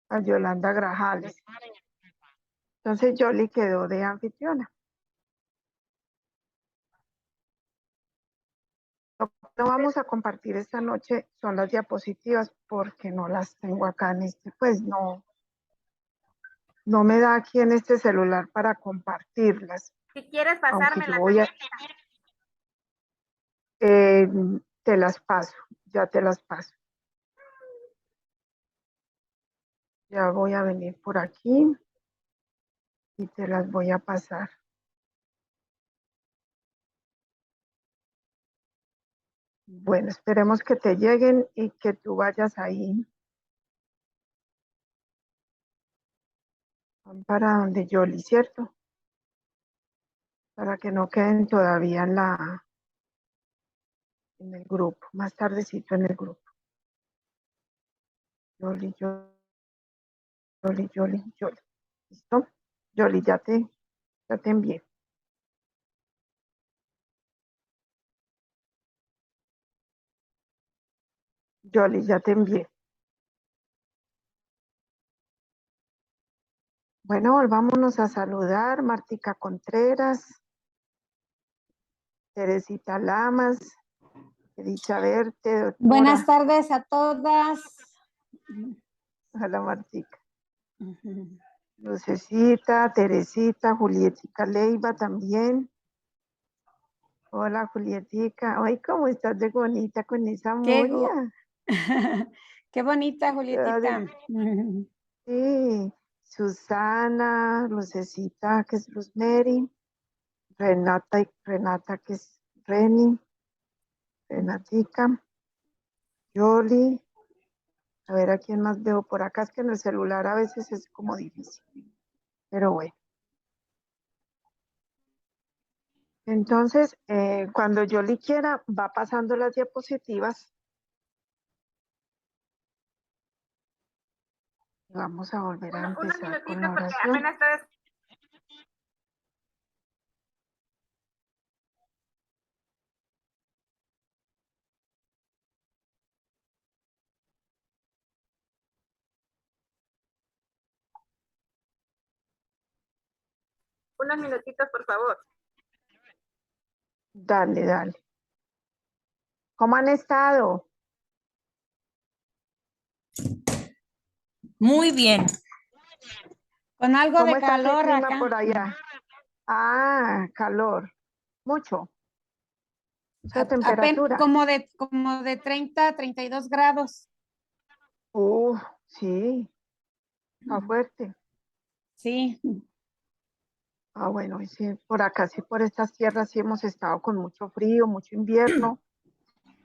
a Yolanda Grajales. Entonces Yoli quedó de anfitriona. Lo que no vamos a compartir esta noche son las diapositivas porque no las tengo acá en este, pues no me da aquí en este celular para compartirlas. Si quieres Aunque pasármelas, yo voy a, te las paso, ya te las paso. Ya voy a venir por aquí y te las voy a pasar. Bueno, esperemos que te lleguen y que tú vayas ahí. Van para donde Yoli, ¿cierto? Para que no queden todavía en el grupo, más tardecito en el grupo. Yoli, Yoli, Yoli, Yoli. ¿Listo? Yoli, ya te envié. Yoli, ya te envié. Bueno, volvámonos a saludar. Martica Contreras, Teresita Lamas, qué dicha verte, doctora. Buenas tardes a todas. Hola, Martica. Lucecita, Teresita, Julietica Leiva también. Hola, Julietica. Ay, ¿cómo estás de bonita con esa moña? Qué bonita, Julietita. Sí, Susana, Lucecita, que es Rosemary, Renata, que es Reni, Renatica, Yoli. A ver a quién más veo por acá, es que en el celular a veces es como difícil, pero bueno. Entonces, cuando Yoli quiera, va pasando las diapositivas. Vamos a volver a empezar con la oración. Apenas estoy... Unos minutitos, por favor. Dale, dale. ¿Cómo han estado? Muy bien. Con algo de está calor el clima acá. Por allá? Ah, calor. Mucho. Mucha temperatura. Como de 30, 32 grados. Sí. Está fuerte. Sí. Ah, bueno, sí, por acá, sí, por estas tierras sí hemos estado con mucho frío, mucho invierno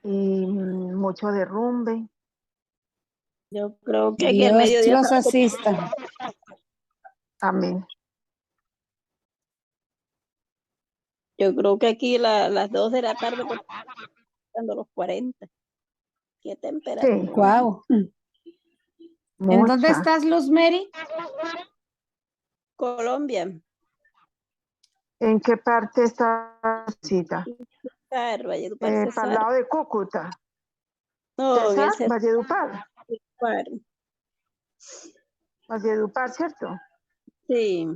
y mucho derrumbe. Yo creo que aquí Dios al mediodía. los asista. Amén. Yo creo que aquí las 2 de la tarde dando los 40. Qué temperatura. Sí. Wow. ¿En dónde estás, Luz Mary? Colombia. ¿En qué parte está la cita? Valledupar, Para el lado de Cúcuta. No, César, Valledupar. Valledupar. Valledupar, ¿cierto? Sí.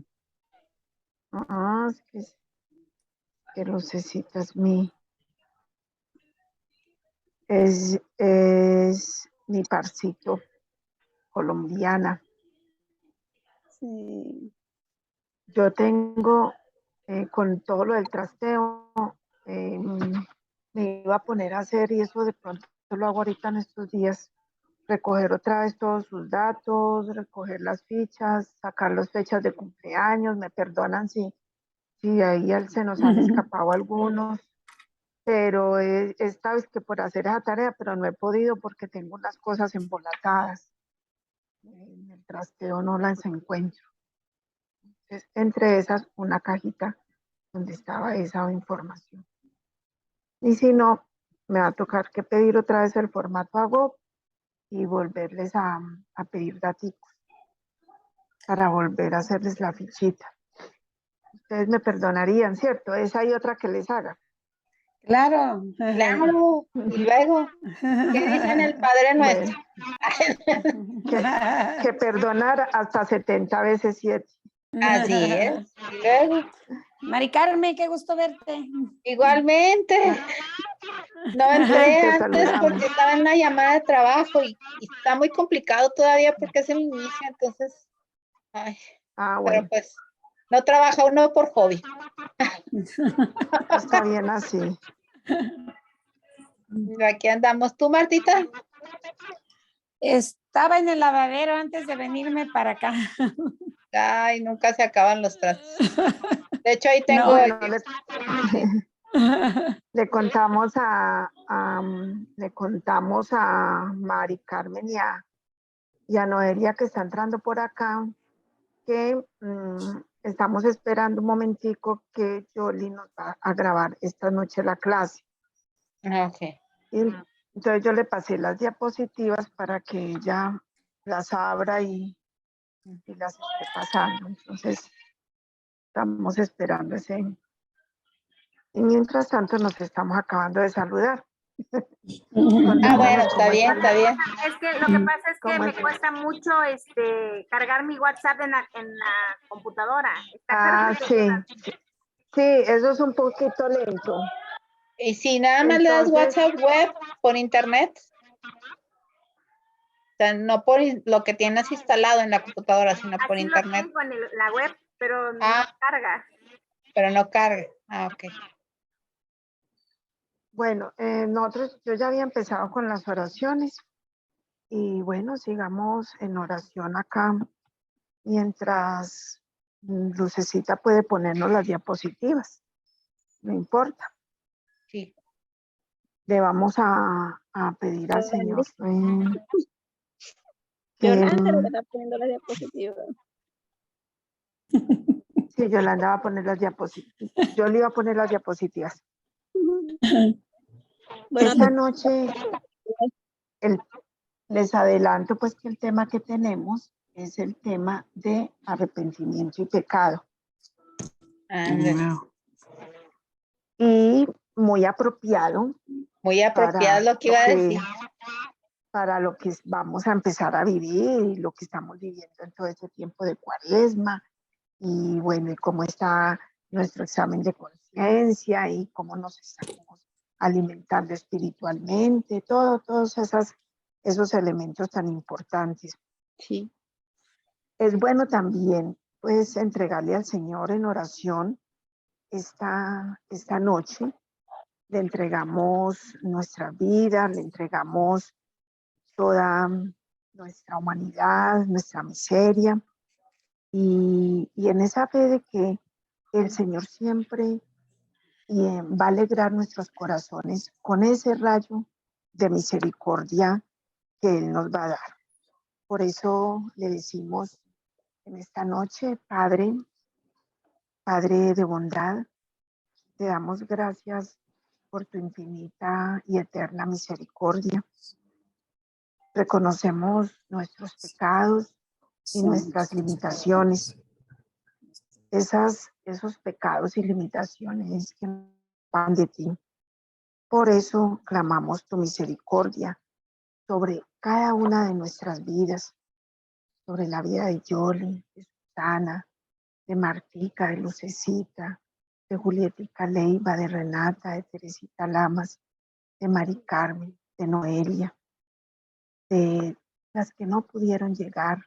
Es que Lucecita es mi parcito colombiana. Sí. Yo tengo, con todo lo del trasteo, me iba a poner a hacer, y eso de pronto lo hago ahorita en estos días, recoger otra vez todos sus datos, recoger las fichas, sacar las fechas de cumpleaños, me perdonan si ahí se nos han escapado algunos, pero esta vez que por hacer esa tarea, pero no he podido porque tengo unas cosas embolatadas. En el trasteo no las encuentro. Entonces, entre esas, una cajita donde estaba esa información. Y si no, me va a tocar que pedir otra vez el formato AGOP y volverles a pedir datos para volver a hacerles la fichita. Ustedes me perdonarían, ¿cierto? Esa y otra que les haga. Claro. Claro. Y luego, ¿qué dicen el Padre Nuestro? Que perdonar hasta 70 veces 7. Así es. Y luego, Mari Carmen, qué gusto verte. igualmente. No entré Te antes saludamos. porque estaba en una llamada de trabajo y está muy complicado todavía porque es el inicio, entonces, ay, Ah, pero bueno, pues no trabaja uno por hobby. está bien así. Aquí andamos. ¿Tú, Martita? Estaba en el lavadero antes de venirme para acá. Ay, nunca se acaban los trastes. De hecho, ahí tengo. No. Bueno, le contamos a Mari Carmen y a Noelia que está entrando por acá que estamos esperando un momentico que Yoli nos va a grabar esta noche la clase. Ok. Y entonces yo le pasé las diapositivas para que ella las abra y las esté pasando. Entonces estamos esperando ese. Y mientras tanto nos estamos acabando de saludar. Ah, bueno, está bien, está bien. Es que lo que pasa es que ¿Cómo me es? cuesta mucho cargar mi WhatsApp en la computadora. Ah, sí. Sí, eso es un poquito lento. Y si nada más le das Entonces, WhatsApp web por internet, o sea, no por lo que tienes instalado en la computadora, sino por Así lo internet. tengo en la web, pero no Ah. carga. Pero no carga. Ah, ok. bueno, yo ya había empezado con las oraciones y bueno, sigamos en oración acá mientras Lucecita puede ponernos las diapositivas. No importa. Sí. Le vamos a pedir al Señor Yolanda le está poniendo las diapositivas. sí, Yolanda va a poner las diapositivas. Yo le iba a poner las diapositivas. Bueno, Esta noche les adelanto pues que el tema que tenemos es el tema de arrepentimiento y pecado. Y muy apropiado. Muy apropiado lo que iba a decir. Para lo que vamos a empezar a vivir y lo que estamos viviendo en todo este tiempo de Cuaresma. Y bueno, y cómo está nuestro examen de conciencia y cómo nos estamos alimentando espiritualmente, todos esos elementos tan importantes. Sí. Es bueno también, pues, entregarle al Señor en oración esta noche. Le entregamos nuestra vida, le entregamos toda nuestra humanidad, nuestra miseria. Y en esa fe de que el Señor siempre va a alegrar nuestros corazones con ese rayo de misericordia que Él nos va a dar. Por eso le decimos en esta noche, Padre de bondad, te damos gracias por tu infinita y eterna misericordia. Reconocemos nuestros pecados y nuestras limitaciones. Esos pecados y limitaciones que van de ti. Por eso clamamos tu misericordia sobre cada una de nuestras vidas, sobre la vida de Yoli, de Susana, de Martica, de Lucecita, de Julietica Leiva, de Renata, de Teresita Lamas, de Mari Carmen, de Noelia, de las que no pudieron llegar,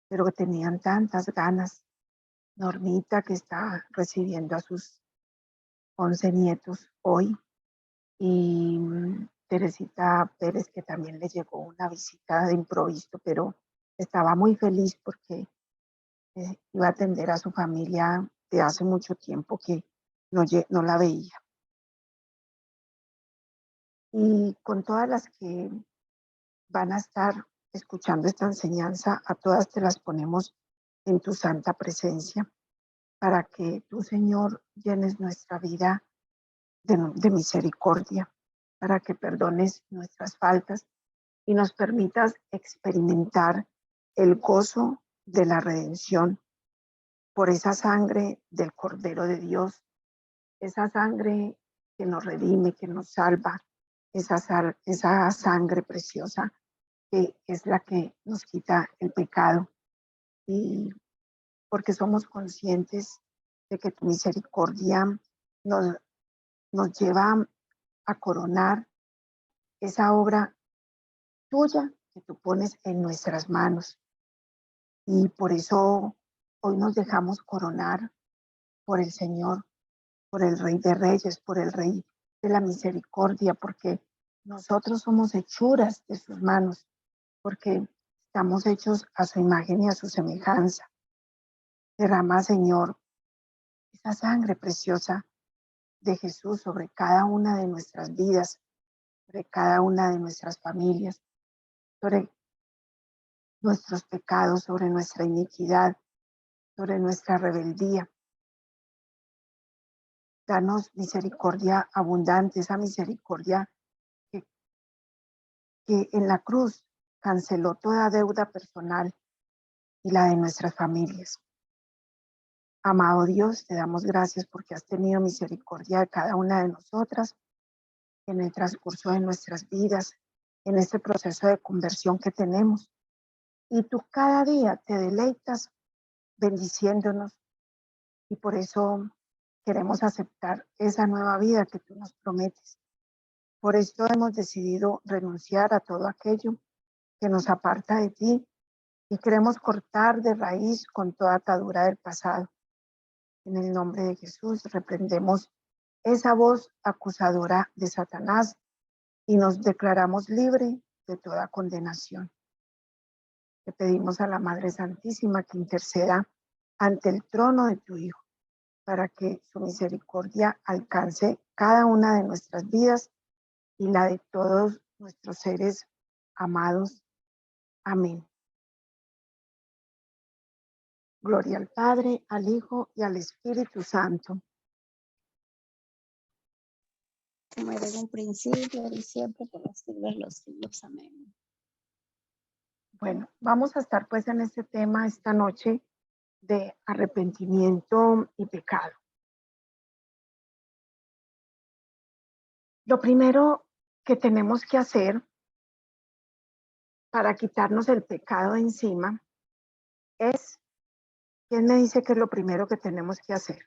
pero que tenían tantas ganas. Normita, que está recibiendo a sus 11 nietos hoy, y Teresita Pérez, que también le llegó una visita de improviso, pero estaba muy feliz porque iba a atender a su familia de hace mucho tiempo que no la veía. Y con todas las que van a estar escuchando esta enseñanza, a todas te las ponemos en tu santa presencia, para que tú, Señor, llenes nuestra vida de misericordia, para que perdones nuestras faltas y nos permitas experimentar el gozo de la redención por esa sangre del Cordero de Dios, esa sangre que nos redime, que nos salva, esa sangre preciosa que es la que nos quita el pecado. Y porque somos conscientes de que tu misericordia nos lleva a coronar esa obra tuya que tú pones en nuestras manos. Y por eso hoy nos dejamos coronar por el Señor, por el Rey de Reyes, por el Rey de la Misericordia, porque nosotros somos hechuras de sus manos, porque estamos hechos a su imagen y a su semejanza. Derrama, Señor, esa sangre preciosa de Jesús sobre cada una de nuestras vidas, sobre cada una de nuestras familias, sobre nuestros pecados, sobre nuestra iniquidad, sobre nuestra rebeldía. Danos misericordia abundante, esa misericordia que en la cruz canceló toda deuda personal y la de nuestras familias. Amado Dios, te damos gracias porque has tenido misericordia de cada una de nosotras en el transcurso de nuestras vidas, en este proceso de conversión que tenemos. Y tú cada día te deleitas bendiciéndonos y por eso queremos aceptar esa nueva vida que tú nos prometes. Por esto hemos decidido renunciar a todo aquello que nos aparta de ti y queremos cortar de raíz con toda atadura del pasado. En el nombre de Jesús reprendemos esa voz acusadora de Satanás y nos declaramos libre de toda condenación. Le pedimos a la Madre Santísima que interceda ante el trono de tu Hijo para que su misericordia alcance cada una de nuestras vidas y la de todos nuestros seres amados. Amén. Gloria al Padre, al Hijo y al Espíritu Santo. Como era en un principio, y siempre, por los siglos de los siglos. Amén. Bueno, vamos a estar pues en este tema esta noche de arrepentimiento y pecado. Lo primero que tenemos que hacer para quitarnos el pecado de encima es, ¿quién me dice que es lo primero que tenemos que hacer?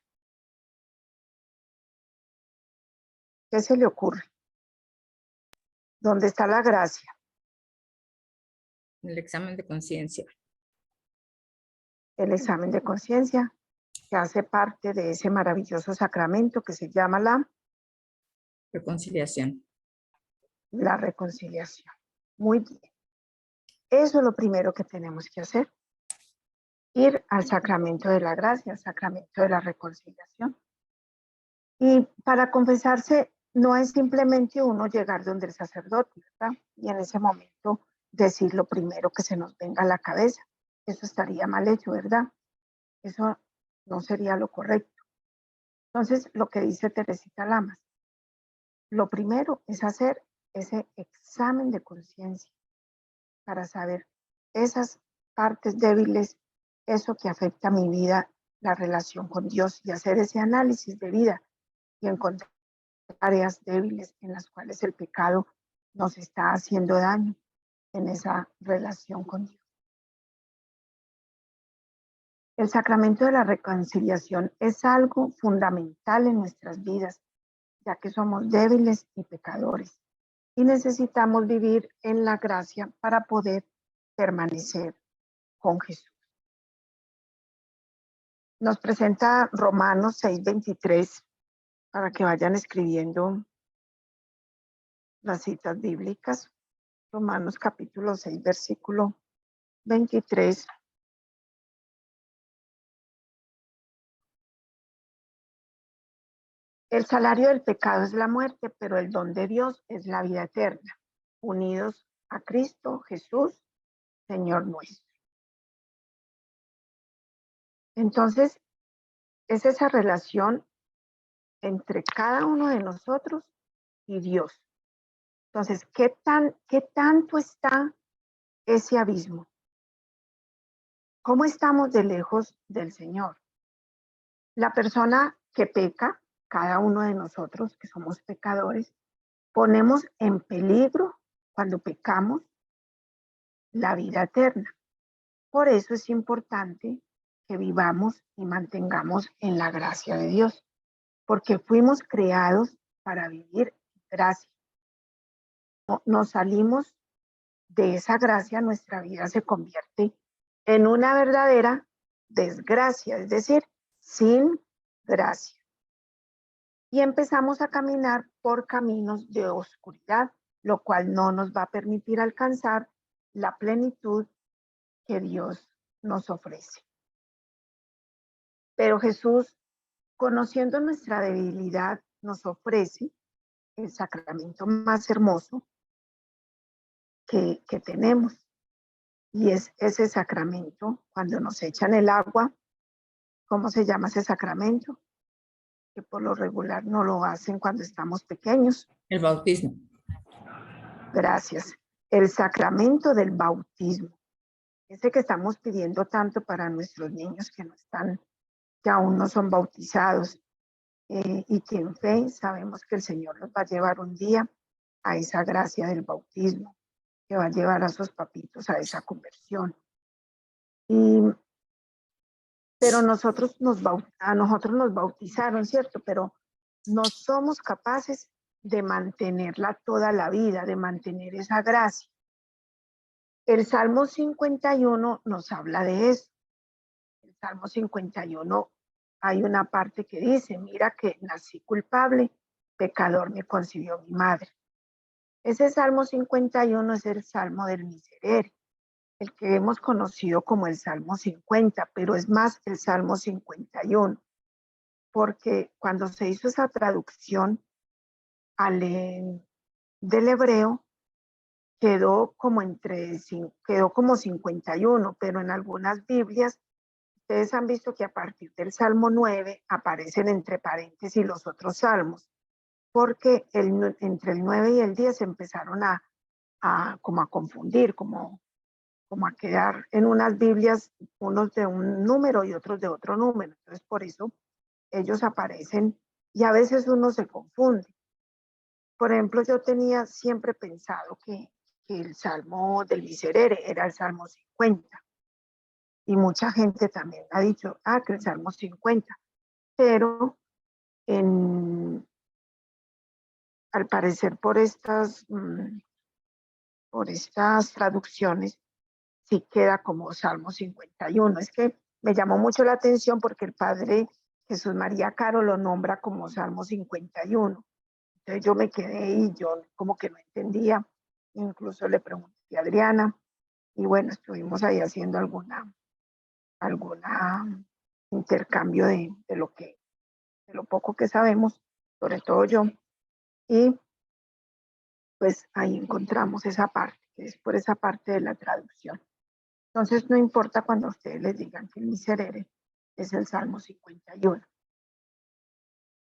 ¿Qué se le ocurre? ¿Dónde está la gracia? El examen de conciencia. El examen de conciencia, que hace parte de ese maravilloso sacramento que se llama Reconciliación. la reconciliación. Muy bien. Eso es lo primero que tenemos que hacer. Ir al sacramento de la gracia, al sacramento de la reconciliación. Y para confesarse no es simplemente uno llegar donde el sacerdote, ¿verdad? Y en ese momento decir lo primero que se nos venga a la cabeza. Eso estaría mal hecho, ¿verdad? Eso no sería lo correcto. Entonces, lo que dice Teresita Lamas, lo primero es hacer ese examen de conciencia para saber esas partes débiles, eso que afecta a mi vida, la relación con Dios, y hacer ese análisis de vida y encontrar áreas débiles en las cuales el pecado nos está haciendo daño en esa relación con Dios. El sacramento de la reconciliación es algo fundamental en nuestras vidas, ya que somos débiles y pecadores y necesitamos vivir en la gracia para poder permanecer con Jesús. Nos presenta Romanos 6:23 para que vayan escribiendo las citas bíblicas. Romanos capítulo 6, versículo 23. El salario del pecado es la muerte, pero el don de Dios es la vida eterna, unidos a Cristo Jesús, Señor nuestro. Entonces, es esa relación entre cada uno de nosotros y Dios. Entonces, ¿qué tanto está ese abismo? ¿Cómo estamos de lejos del Señor? La persona que peca cada uno de nosotros que somos pecadores, ponemos en peligro cuando pecamos la vida eterna. Por eso es importante que vivamos y mantengamos en la gracia de Dios, porque fuimos creados para vivir gracia. Nos salimos de esa gracia, nuestra vida se convierte en una verdadera desgracia, es decir, sin gracia. Y empezamos a caminar por caminos de oscuridad, lo cual no nos va a permitir alcanzar la plenitud que Dios nos ofrece. Pero Jesús, conociendo nuestra debilidad, nos ofrece el sacramento más hermoso que tenemos. Y es ese sacramento, cuando nos echan el agua, ¿cómo se llama ese sacramento? Que por lo regular no lo hacen cuando estamos pequeños. El bautismo. Gracias. El sacramento del bautismo. Ese que estamos pidiendo tanto para nuestros niños que no están, que aún no son bautizados, y que en fe sabemos que el Señor los va a llevar un día a esa gracia del bautismo, que va a llevar a sus papitos a esa conversión. Pero a nosotros nos bautizaron, ¿cierto? Pero no somos capaces de mantenerla toda la vida, de mantener esa gracia. El Salmo 51 nos habla de eso. El Salmo 51 hay una parte que dice, mira que nací culpable, pecador me concibió mi madre. Ese Salmo 51 es el Salmo del Miserere, el que hemos conocido como el Salmo 50, pero es más el Salmo 51, porque cuando se hizo esa traducción del hebreo, quedó como 51, pero en algunas Biblias, ustedes han visto que a partir del Salmo 9 aparecen entre paréntesis los otros salmos, porque entre el 9 y el 10 empezaron como a confundir, como a quedar en unas Biblias, unos de un número y otros de otro número. Entonces, por eso ellos aparecen y a veces uno se confunde. Por ejemplo, yo tenía siempre pensado que el Salmo del Miserere era el Salmo 50. Y mucha gente también ha dicho, que el Salmo 50. Pero al parecer por estas traducciones, sí queda como Salmo 51. Es que me llamó mucho la atención porque el padre Jesús María Caro lo nombra como Salmo 51. Entonces yo me quedé y yo como que no entendía. Incluso le pregunté a Adriana y bueno, estuvimos ahí haciendo alguna intercambio de lo poco que sabemos, sobre todo yo. Y pues ahí encontramos esa parte, que es por esa parte de la traducción. Entonces no importa cuando ustedes les digan que el Miserere es el Salmo 51.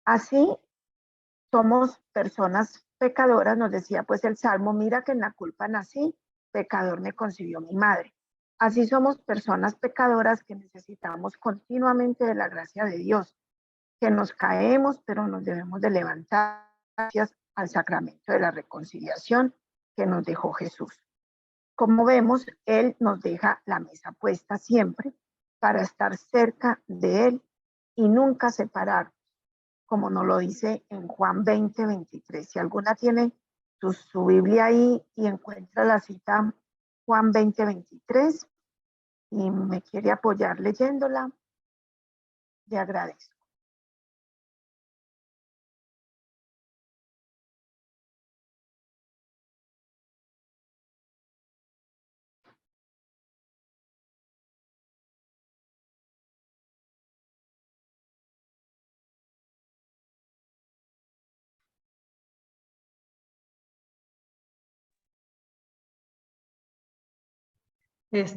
Así somos personas pecadoras, nos decía pues el Salmo, mira que en la culpa nací, pecador me concibió mi madre. Así somos personas pecadoras que necesitamos continuamente de la gracia de Dios, que nos caemos, pero nos debemos de levantar gracias al sacramento de la reconciliación que nos dejó Jesús. Como vemos, Él nos deja la mesa puesta siempre para estar cerca de Él y nunca separarnos, como nos lo dice en Juan 20, 23. Si alguna tiene su Biblia ahí y encuentra la cita Juan 20, 23 y me quiere apoyar leyéndola, le agradezco.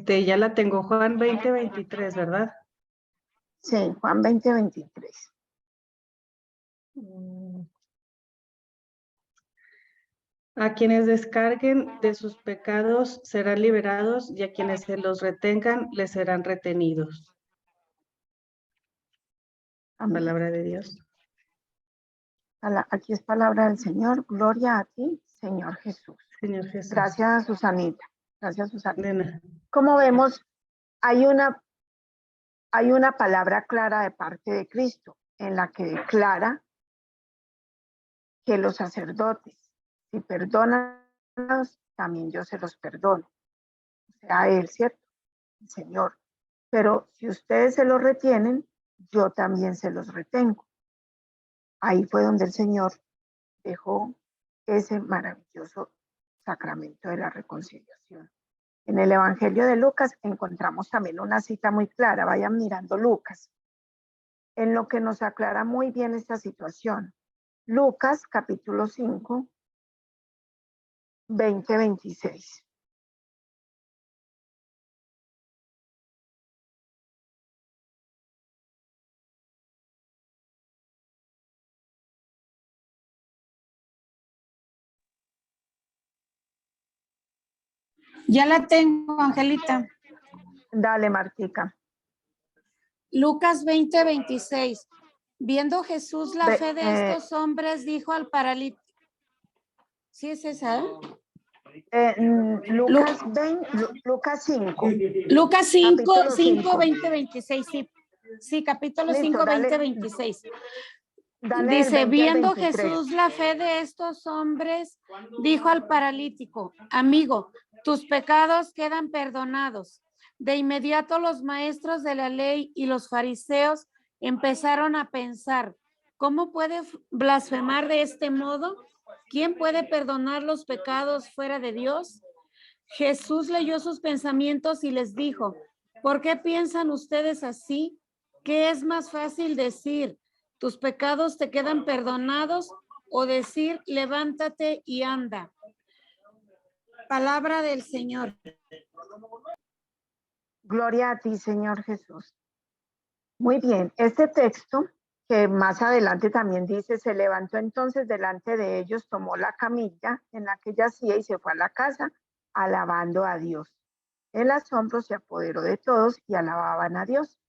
Ya la tengo, Juan 20, 23, ¿verdad? Sí, Juan 20, 23. A quienes descarguen de sus pecados serán liberados y a quienes se los retengan les serán retenidos. Amén. Palabra de Dios. Aquí es palabra del Señor. Gloria a ti, Señor Jesús. Señor Jesús. Gracias, Susanita. Gracias, Susanita. De nada. Como vemos, hay una palabra clara de parte de Cristo en la que declara que los sacerdotes, si perdonan, también yo se los perdono. O sea, Él, ¿cierto? El Señor. Pero si ustedes se los retienen, yo también se los retengo. Ahí fue donde el Señor dejó ese maravilloso sacramento de la reconciliación. En el Evangelio de Lucas encontramos también una cita muy clara. Vayan mirando Lucas, en lo que nos aclara muy bien esta situación. Lucas, capítulo 5, 20-26. Ya la tengo, Angelita. Dale, Martica. Lucas 20:26. Viendo Jesús la Ve- fe de estos hombres, dijo al paralítico. ¿Sí es esa? Lucas 20, Lucas 5. Lucas 5, Capítulo 5, cinco. 20, 26. Sí, sí, capítulo Listo, 5, dale. 20, 26. Dale del Dice, 20 al viendo 23. Jesús la fe de estos hombres, dijo al paralítico, amigo, tus pecados quedan perdonados. De inmediato los maestros de la ley y los fariseos empezaron a pensar, ¿cómo puede blasfemar de este modo? ¿Quién puede perdonar los pecados fuera de Dios? Jesús leyó sus pensamientos y les dijo, ¿por qué piensan ustedes así? ¿Qué es más fácil decir? ¿Tus pecados te quedan perdonados? O decir, levántate y anda. Palabra del Señor. Gloria a ti, Señor Jesús. Muy bien, este texto, que más adelante también dice, se levantó entonces delante de ellos, tomó la camilla en la que yacía y se fue a la casa, alabando a Dios. El asombro se apoderó de todos y alababan a Dios.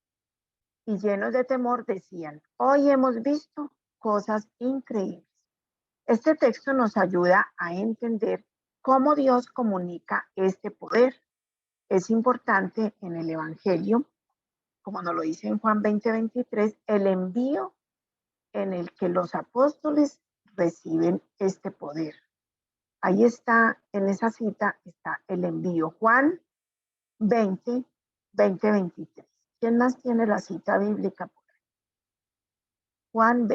Y llenos de temor decían, hoy hemos visto cosas increíbles. Este texto nos ayuda a entender cómo Dios comunica este poder. Es importante en el Evangelio, como nos lo dice en Juan 20:23, el envío en el que los apóstoles reciben este poder. Ahí está, en esa cita está el envío. Juan 20:23. ¿Quién más tiene la cita bíblica por ahí? Juan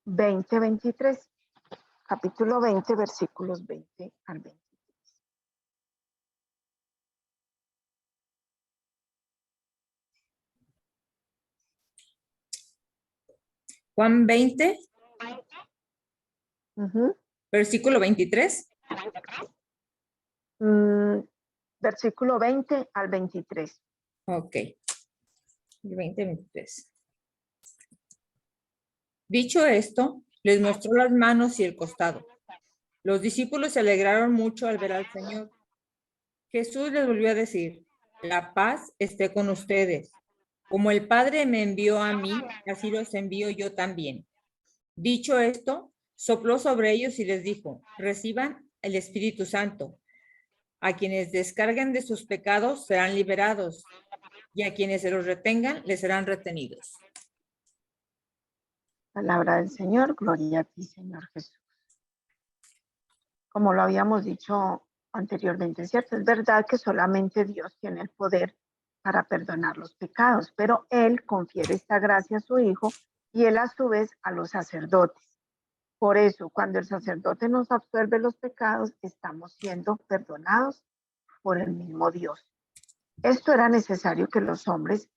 20:23. Capítulo 20, versículos 20 al 23. Juan 20, versículo 23. Versículo 20 al 23. Ok. 20, 23. Dicho esto, les mostró las manos y el costado. Los discípulos se alegraron mucho al ver al Señor. Jesús les volvió a decir, la paz esté con ustedes. Como el Padre me envió a mí, así los envío yo también. Dicho esto, sopló sobre ellos y les dijo, reciban el Espíritu Santo. A quienes descarguen de sus pecados serán liberados, y a quienes se los retengan les serán retenidos. Palabra del Señor, gloria a ti, Señor Jesús. Como lo habíamos dicho anteriormente, ¿cierto? Es verdad que solamente Dios tiene el poder para perdonar los pecados, pero Él confiere esta gracia a su Hijo y Él a su vez a los sacerdotes. Por eso, cuando el sacerdote nos absuelve los pecados, estamos siendo perdonados por el mismo Dios. Esto era necesario que los hombres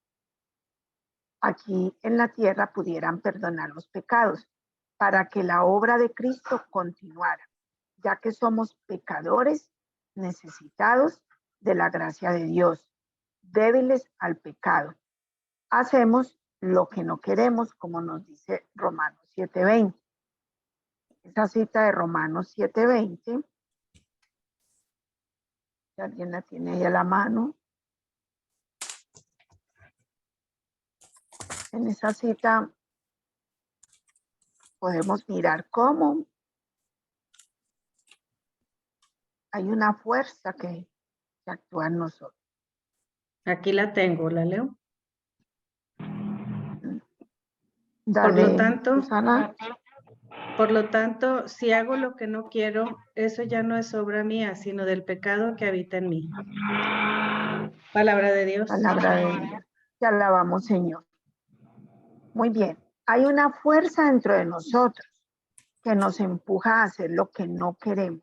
aquí en la tierra pudieran perdonar los pecados para que la obra de Cristo continuara, ya que somos pecadores necesitados de la gracia de Dios, débiles al pecado. Hacemos lo que no queremos, como nos dice Romanos 7:20. Esa cita de Romanos 7:20, si alguien la tiene ahí a la mano. En esa cita podemos mirar cómo hay una fuerza que actúa en nosotros. Aquí la tengo, ¿la leo? Dale, tanto, Susana. Por lo tanto, si hago lo que no quiero, eso ya no es obra mía, sino del pecado que habita en mí. Palabra de Dios. Palabra de Dios. Te alabamos, Señor. Muy bien. Hay una fuerza dentro de nosotros que nos empuja a hacer lo que no queremos.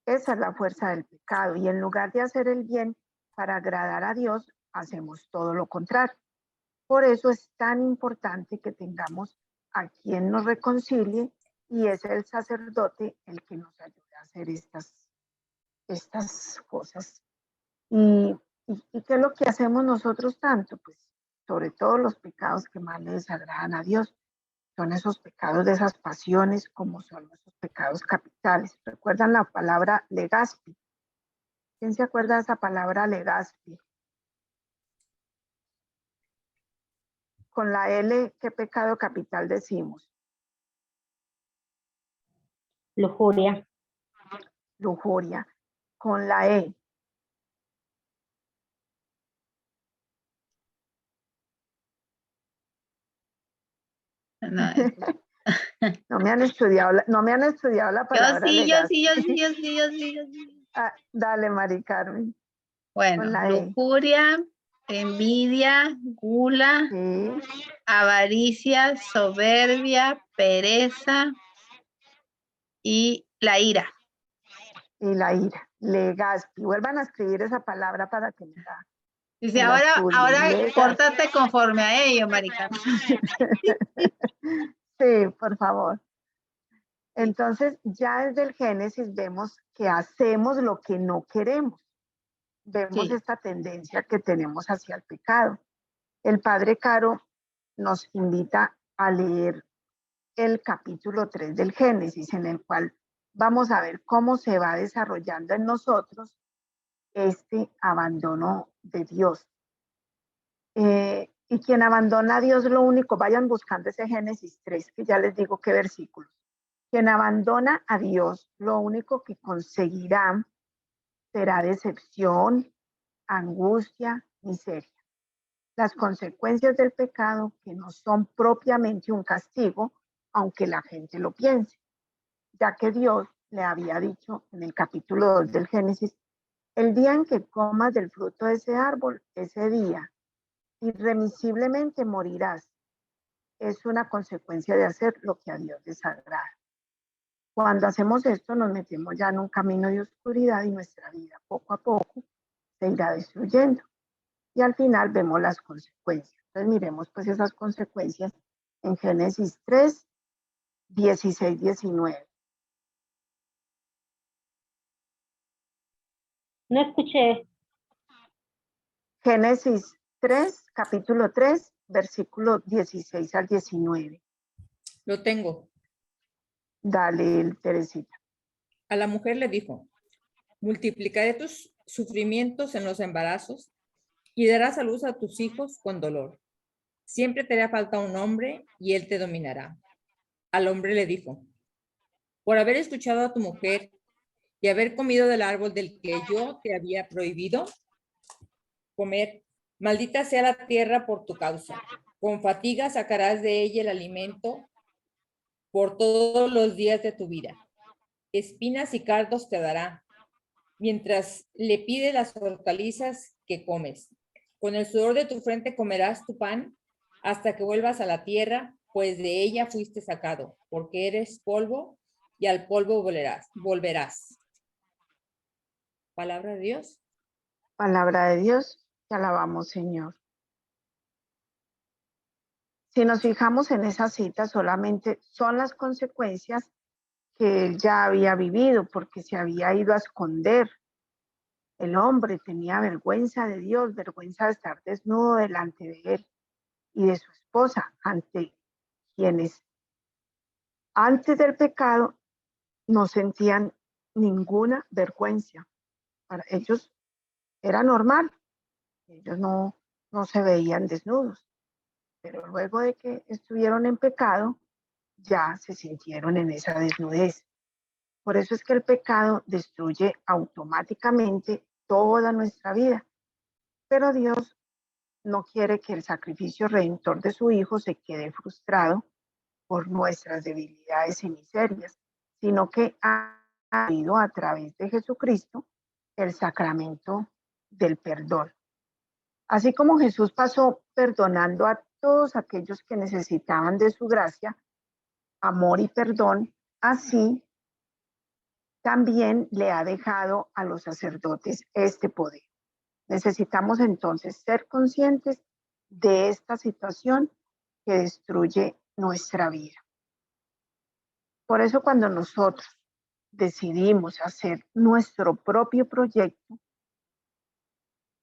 Esa es la fuerza del pecado. Y en lugar de hacer el bien para agradar a Dios, hacemos todo lo contrario. Por eso es tan importante que tengamos a quien nos reconcilie, y es el sacerdote el que nos ayuda a hacer estas cosas. ¿Y qué es lo que hacemos nosotros tanto? Pues sobre todo los pecados que más le desagradan a Dios. Son esos pecados de esas pasiones, como son esos pecados capitales. ¿Recuerdan la palabra legaspi? ¿Quién se acuerda de esa palabra legaspi? Con la L, ¿qué pecado capital decimos? Lujuria. Lujuria. Con la E. No, No me han estudiado la palabra legaspi. yo sí. Ah, dale, Mari Carmen. Bueno, Con la E. lujuria, envidia, gula, Sí. avaricia, soberbia, pereza y la ira. Y la ira. Legaspi. Vuelvan a escribir esa palabra para que me la... Dice, la ahora estudien. pórtate conforme a ello, marica. Sí, por favor. Entonces, ya desde el Génesis vemos que hacemos lo que no queremos. Vemos Sí. esta tendencia que tenemos hacia el pecado. El Padre Caro nos invita a leer el capítulo 3 del Génesis, en el cual vamos a ver cómo se va desarrollando en nosotros este abandono de Dios. Y quien abandona a Dios, lo único, vayan buscando ese Génesis 3, que ya les digo qué versículos. Quien abandona a Dios, lo único que conseguirá será decepción, angustia, miseria. Las consecuencias del pecado, que no son propiamente un castigo, aunque la gente lo piense, ya que Dios le había dicho en el capítulo 2 del Génesis: el día en que comas del fruto de ese árbol, ese día irremisiblemente morirás. Es una consecuencia de hacer lo que a Dios desagrada. Cuando hacemos esto, nos metemos ya en un camino de oscuridad y nuestra vida poco a poco se irá destruyendo. Y al final vemos las consecuencias. Entonces miremos pues esas consecuencias en Génesis 3, 16, 19. No escuché. Génesis 3, capítulo 3, versículo 16 al 19. Lo tengo. Dale, Teresita. A la mujer le dijo: multiplicaré tus sufrimientos en los embarazos y darás a luz a tus hijos con dolor. Siempre te hará falta un hombre y él te dominará. Al hombre le dijo: por haber escuchado a tu mujer y haber comido del árbol del que yo te había prohibido comer, maldita sea la tierra por tu causa. Con fatiga sacarás de ella el alimento por todos los días de tu vida. Espinas y cardos te dará, mientras le pide las hortalizas que comes. Con el sudor de tu frente comerás tu pan hasta que vuelvas a la tierra, pues de ella fuiste sacado, porque eres polvo y al polvo volverás. Palabra de Dios. Palabra de Dios, te alabamos, Señor. Si nos fijamos en esa cita, solamente son las consecuencias que él ya había vivido, porque se había ido a esconder. El hombre tenía vergüenza de Dios, vergüenza de estar desnudo delante de él y de su esposa, ante quienes antes del pecado no sentían ninguna vergüenza. Para ellos era normal, ellos no se veían desnudos. Pero luego de que estuvieron en pecado, ya se sintieron en esa desnudez. Por eso es que el pecado destruye automáticamente toda nuestra vida. Pero Dios no quiere que el sacrificio redentor de su Hijo se quede frustrado por nuestras debilidades y miserias, sino que ha habido a través de Jesucristo el sacramento del perdón. Así como Jesús pasó perdonando a todos aquellos que necesitaban de su gracia, amor y perdón, así también le ha dejado a los sacerdotes este poder. Necesitamos entonces ser conscientes de esta situación que destruye nuestra vida. Por eso cuando nosotros decidimos hacer nuestro propio proyecto,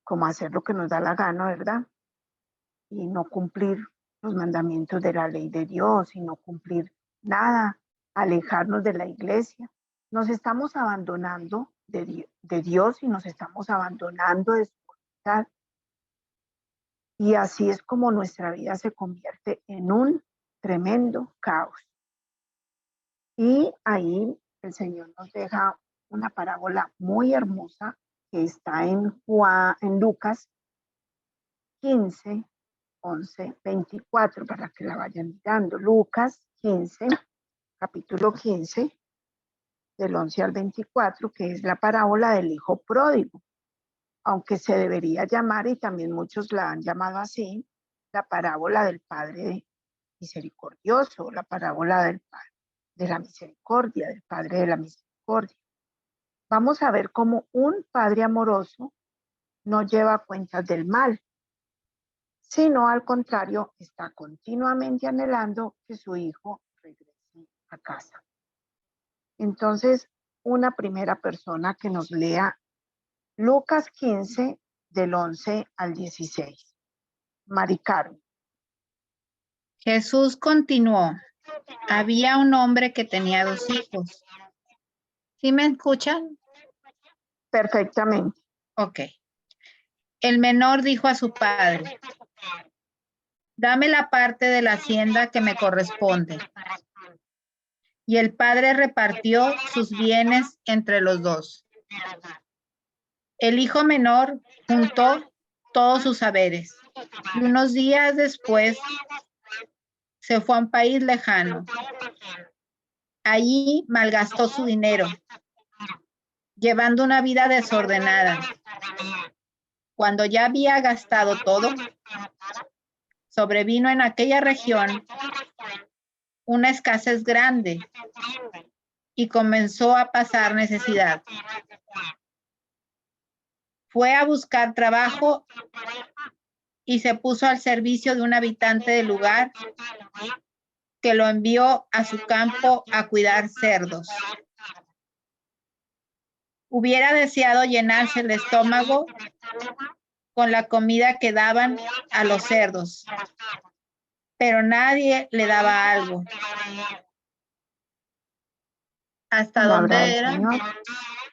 como hacer lo que nos da la gana, ¿verdad? Y no cumplir los mandamientos de la ley de Dios y no cumplir nada, alejarnos de la iglesia, nos estamos abandonando de Dios y nos estamos abandonando de su voluntad. Y así es como nuestra vida se convierte en un tremendo caos. Y ahí el Señor nos deja una parábola muy hermosa que está en Lucas 15, 11, 24, para que la vayan mirando. Lucas 15, capítulo 15, del 11 al 24, que es la parábola del hijo pródigo, aunque se debería llamar, y también muchos la han llamado así, la parábola del Padre misericordioso, la parábola del Padre de la misericordia, del Padre de la misericordia. Vamos a ver cómo un Padre amoroso no lleva cuentas del mal, sino al contrario, está continuamente anhelando que su hijo regrese a casa. Entonces, una primera persona que nos lea Lucas 15, del 11 al 16. Mari Carmen. Jesús continuó. Había un hombre que tenía 2 hijos. ¿Sí me escuchan? Perfectamente. Ok. El menor dijo a su padre, dame la parte de la hacienda que me corresponde. Y el padre repartió sus bienes entre los 2. El hijo menor juntó todos sus haberes y unos días después se fue a un país lejano. Allí malgastó su dinero, llevando una vida desordenada. Cuando ya había gastado todo, sobrevino en aquella región una escasez grande y comenzó a pasar necesidad. Fue a buscar trabajo y se puso al servicio de un habitante del lugar que lo envió a su campo a cuidar cerdos. Hubiera deseado llenarse el estómago con la comida que daban a los cerdos, pero nadie le daba algo. ¿Hasta Palabra dónde del era? Señor.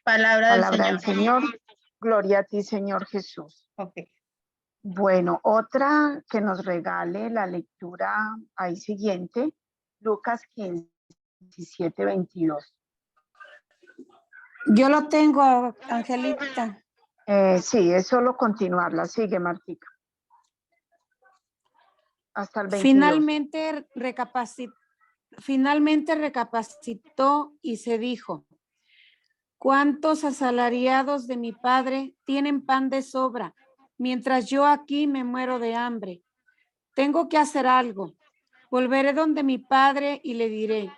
Palabra del Palabra del Señor. Gloria a ti, Señor Jesús. Ok. Bueno, otra que nos regale la lectura ahí siguiente, Lucas 15, 17, 22. Yo lo tengo, Angelita. Sí, es solo continuarla. Sigue, Martica. Hasta el 22. Finalmente recapacitó y se dijo, ¿cuántos asalariados de mi padre tienen pan de sobra, mientras yo aquí me muero de hambre? Tengo que hacer algo. Volveré donde mi padre y le diré,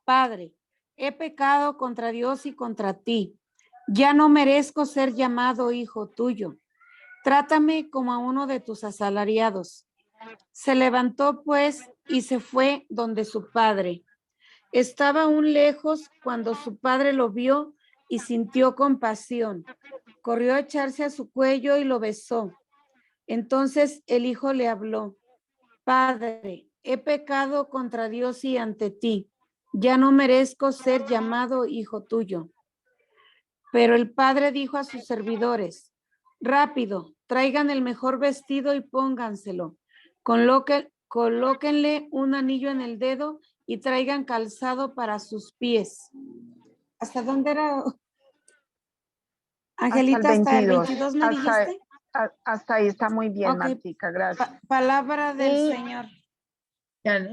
Padre, he pecado contra Dios y contra ti. Ya no merezco ser llamado hijo tuyo. Trátame como a uno de tus asalariados. Se levantó pues y se fue donde su padre. Estaba aún lejos cuando su padre lo vio y sintió compasión. Corrió a echarse a su cuello y lo besó. Entonces el hijo le habló, Padre, he pecado contra Dios y ante ti. Ya no merezco ser llamado hijo tuyo. Pero el padre dijo a sus servidores, rápido, traigan el mejor vestido y pónganselo. Colóquenle un anillo en el dedo y traigan calzado para sus pies. ¿Hasta dónde era? Angelita, hasta el 22 me dijiste. Hasta ahí está muy bien, Ok. Martica, gracias. Palabra del Y- Señor.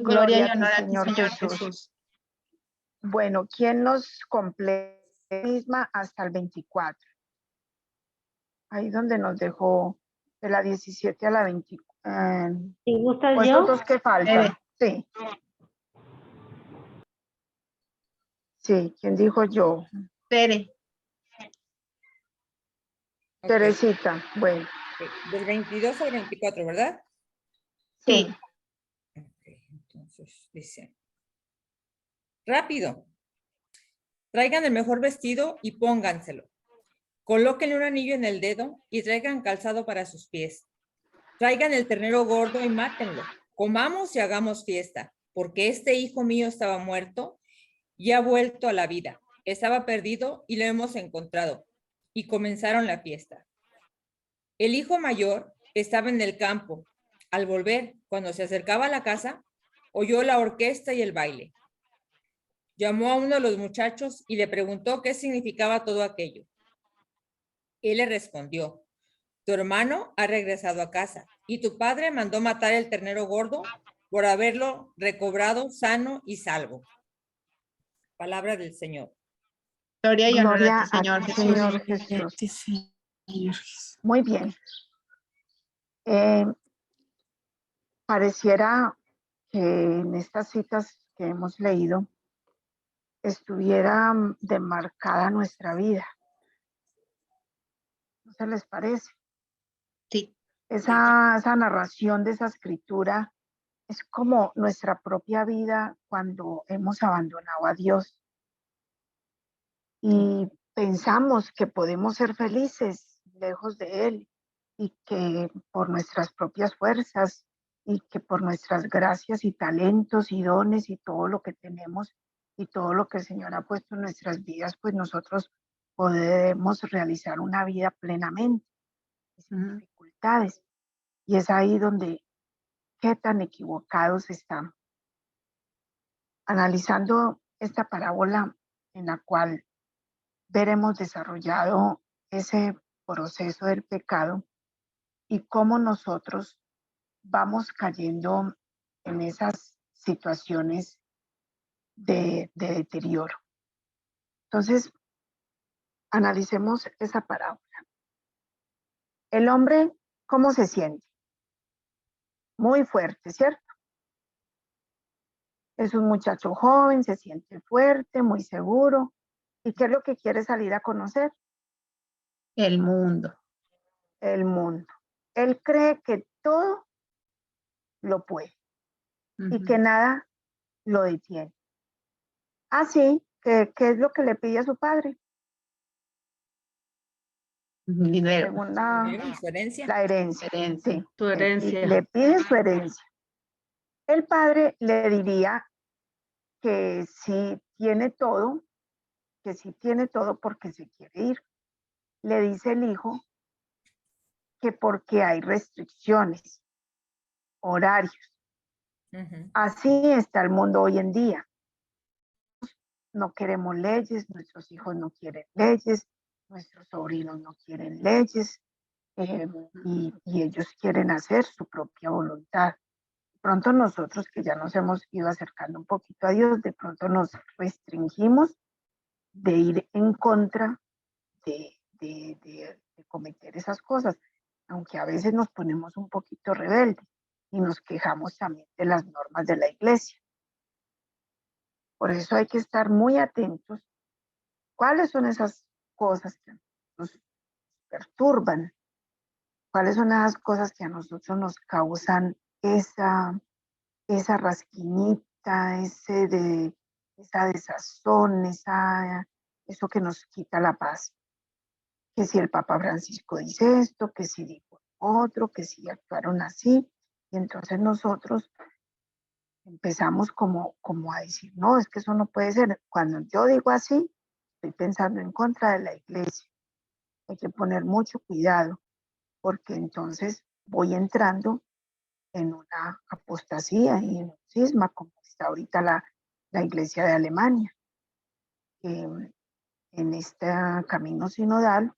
Gloria y a ti, honor a ti, Señor Señor Jesús. Jesús. Bueno, ¿quién nos completa misma hasta el 24? Ahí donde nos dejó de la 17 a la 24. Si gustas Pues yo. esos dos que faltan. Sí. Sí, ¿quién dijo yo? Tere. Ok, Teresita. Bueno, ok. Del 22 al 24, ¿verdad? sí. Ok, entonces dice. Rápido. Traigan el mejor vestido y pónganselo. Colóquenle un anillo en el dedo y traigan calzado para sus pies. Traigan el ternero gordo y mátenlo. Comamos y hagamos fiesta, porque este hijo mío estaba muerto y ha vuelto a la vida. Estaba perdido y lo hemos encontrado. Y comenzaron la fiesta. El hijo mayor estaba en el campo. Al volver, cuando se acercaba a la casa, oyó la orquesta y el baile. Llamó a uno de los muchachos y le preguntó qué significaba todo aquello. Él le respondió: tu hermano ha regresado a casa y tu padre mandó matar el ternero gordo por haberlo recobrado sano y salvo. Palabra del Señor. Gloria y honor Gloria a ti, Señor a ti, Jesús. Señor Jesús. Muy bien. Pareciera que en estas citas que hemos leído estuviera demarcada nuestra vida. ¿No se les parece? Sí. Esa narración de esa escritura es como nuestra propia vida cuando hemos abandonado a Dios y pensamos que podemos ser felices lejos de Él y que por nuestras propias fuerzas y que por nuestras gracias y talentos y dones y todo lo que tenemos y todo lo que el Señor ha puesto en nuestras vidas, pues nosotros podemos realizar una vida plenamente sin dificultades. Y es ahí donde qué tan equivocados estamos. Analizando esta parábola en la cual veremos desarrollado ese proceso del pecado y cómo nosotros vamos cayendo en esas situaciones de deterioro. Entonces, analicemos esa parábola. El hombre, ¿cómo se siente? Muy fuerte, ¿cierto? Es un muchacho joven, se siente fuerte, muy seguro. ¿Y qué es lo que quiere salir a conocer? El mundo. El mundo. Él cree que todo lo puede y que nada lo detiene. Así que, ¿qué es lo que le pide a su padre? Dinero. Según Su herencia. la herencia. Sí, Tu herencia. le pide su herencia. El padre le diría que si tiene todo, porque se quiere ir. Le dice el hijo que porque hay restricciones, horarios. Así está el mundo hoy en día. No queremos leyes, nuestros hijos no quieren leyes, nuestros sobrinos no quieren leyes, y ellos quieren hacer su propia voluntad. De pronto nosotros que ya nos hemos ido acercando un poquito a Dios, de pronto nos restringimos de ir en contra de cometer esas cosas, aunque a veces nos ponemos un poquito rebeldes y nos quejamos también de las normas de la iglesia. Por eso hay que estar muy atentos. ¿Cuáles son esas cosas que nos perturban? ¿Cuáles son esas cosas que a nosotros nos causan esa rasquiñita, esa desazón, eso que nos quita la paz? Que si el Papa Francisco dice esto, que si dijo otro, que si actuaron así. Y entonces nosotros empezamos como a decir, no, es que eso no puede ser. Cuando yo digo así, estoy pensando en contra de la iglesia. Hay que poner mucho cuidado, porque entonces voy entrando en una apostasía y en un cisma, como está ahorita la Iglesia de Alemania. En este camino sinodal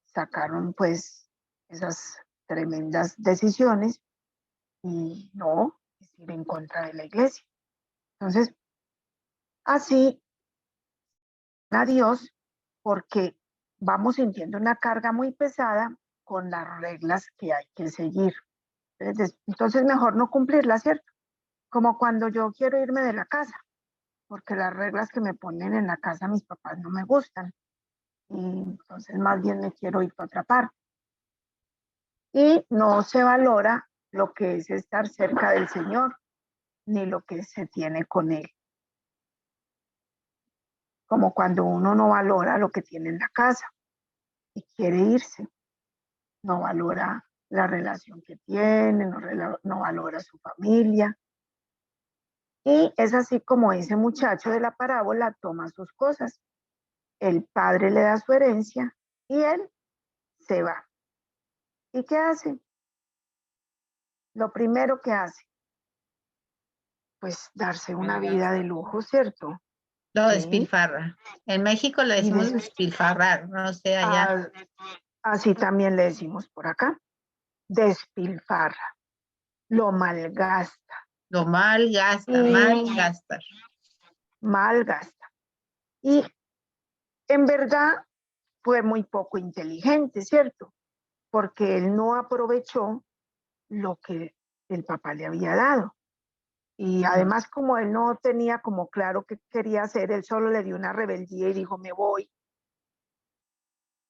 sacaron pues esas tremendas decisiones y no es ir en contra de la Iglesia. Entonces, así a Dios, porque vamos sintiendo una carga muy pesada con las reglas que hay que seguir. Entonces mejor no cumplirlas, ¿cierto? Como cuando yo quiero irme de la casa, porque las reglas que me ponen en la casa mis papás no me gustan. Y entonces más bien me quiero ir para otra parte. Y no se valora lo que es estar cerca del Señor, ni lo que se tiene con Él. Como cuando uno no valora lo que tiene en la casa y quiere irse, no valora la relación que tiene, no valora su familia. Y es así como ese muchacho de la parábola toma sus cosas. El padre le da su herencia y él se va. ¿Y qué hace? Lo primero que hace, pues darse una vida de lujo, ¿cierto? Lo Sí. despilfarra. En México le decimos despilfarrar, no sé allá. Así también le decimos por acá. Despilfarra. Lo malgasta. Lo malgasta, Malgasta. Y en verdad fue muy poco inteligente, ¿cierto? Porque él no aprovechó lo que el papá le había dado. Y además, como él no tenía como claro qué quería hacer, él solo le dio una rebeldía y dijo, me voy.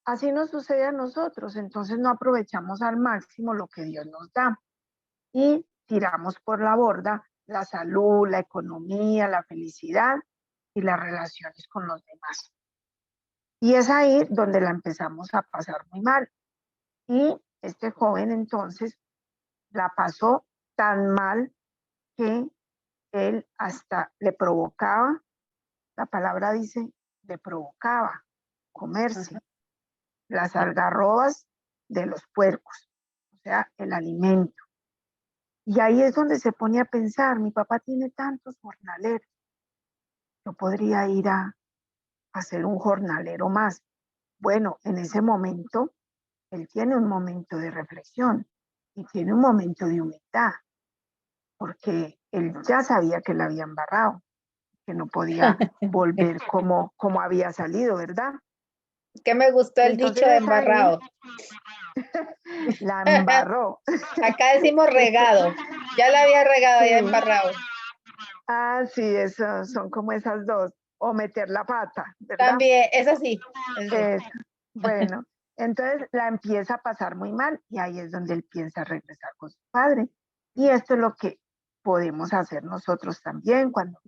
Así nos sucede a nosotros, entonces no aprovechamos al máximo lo que Dios nos da y tiramos por la borda la salud, la economía, la felicidad y las relaciones con los demás. Y es ahí donde la empezamos a pasar muy mal. Y este joven entonces la pasó tan mal que él hasta le provocaba, la palabra dice, le provocaba comerse las algarrobas de los puercos, o sea, el alimento. Y ahí es donde se pone a pensar, mi papá tiene tantos jornaleros, yo podría ir a hacer un jornalero más. Bueno, en ese momento, él tiene un momento de reflexión y tiene un momento de humildad, porque él ya sabía que la había embarrado, que no podía volver como había salido, ¿verdad? Que me gustó el dicho de embarrado. La embarró. Acá decimos regado. Ya la había regado, ya embarrado. Ah, sí, eso son como esas dos. O meter la pata, ¿verdad? También, es así. Bueno, entonces la empieza a pasar muy mal y ahí es donde él piensa regresar con su padre. Y esto es lo que podemos hacer nosotros también cuando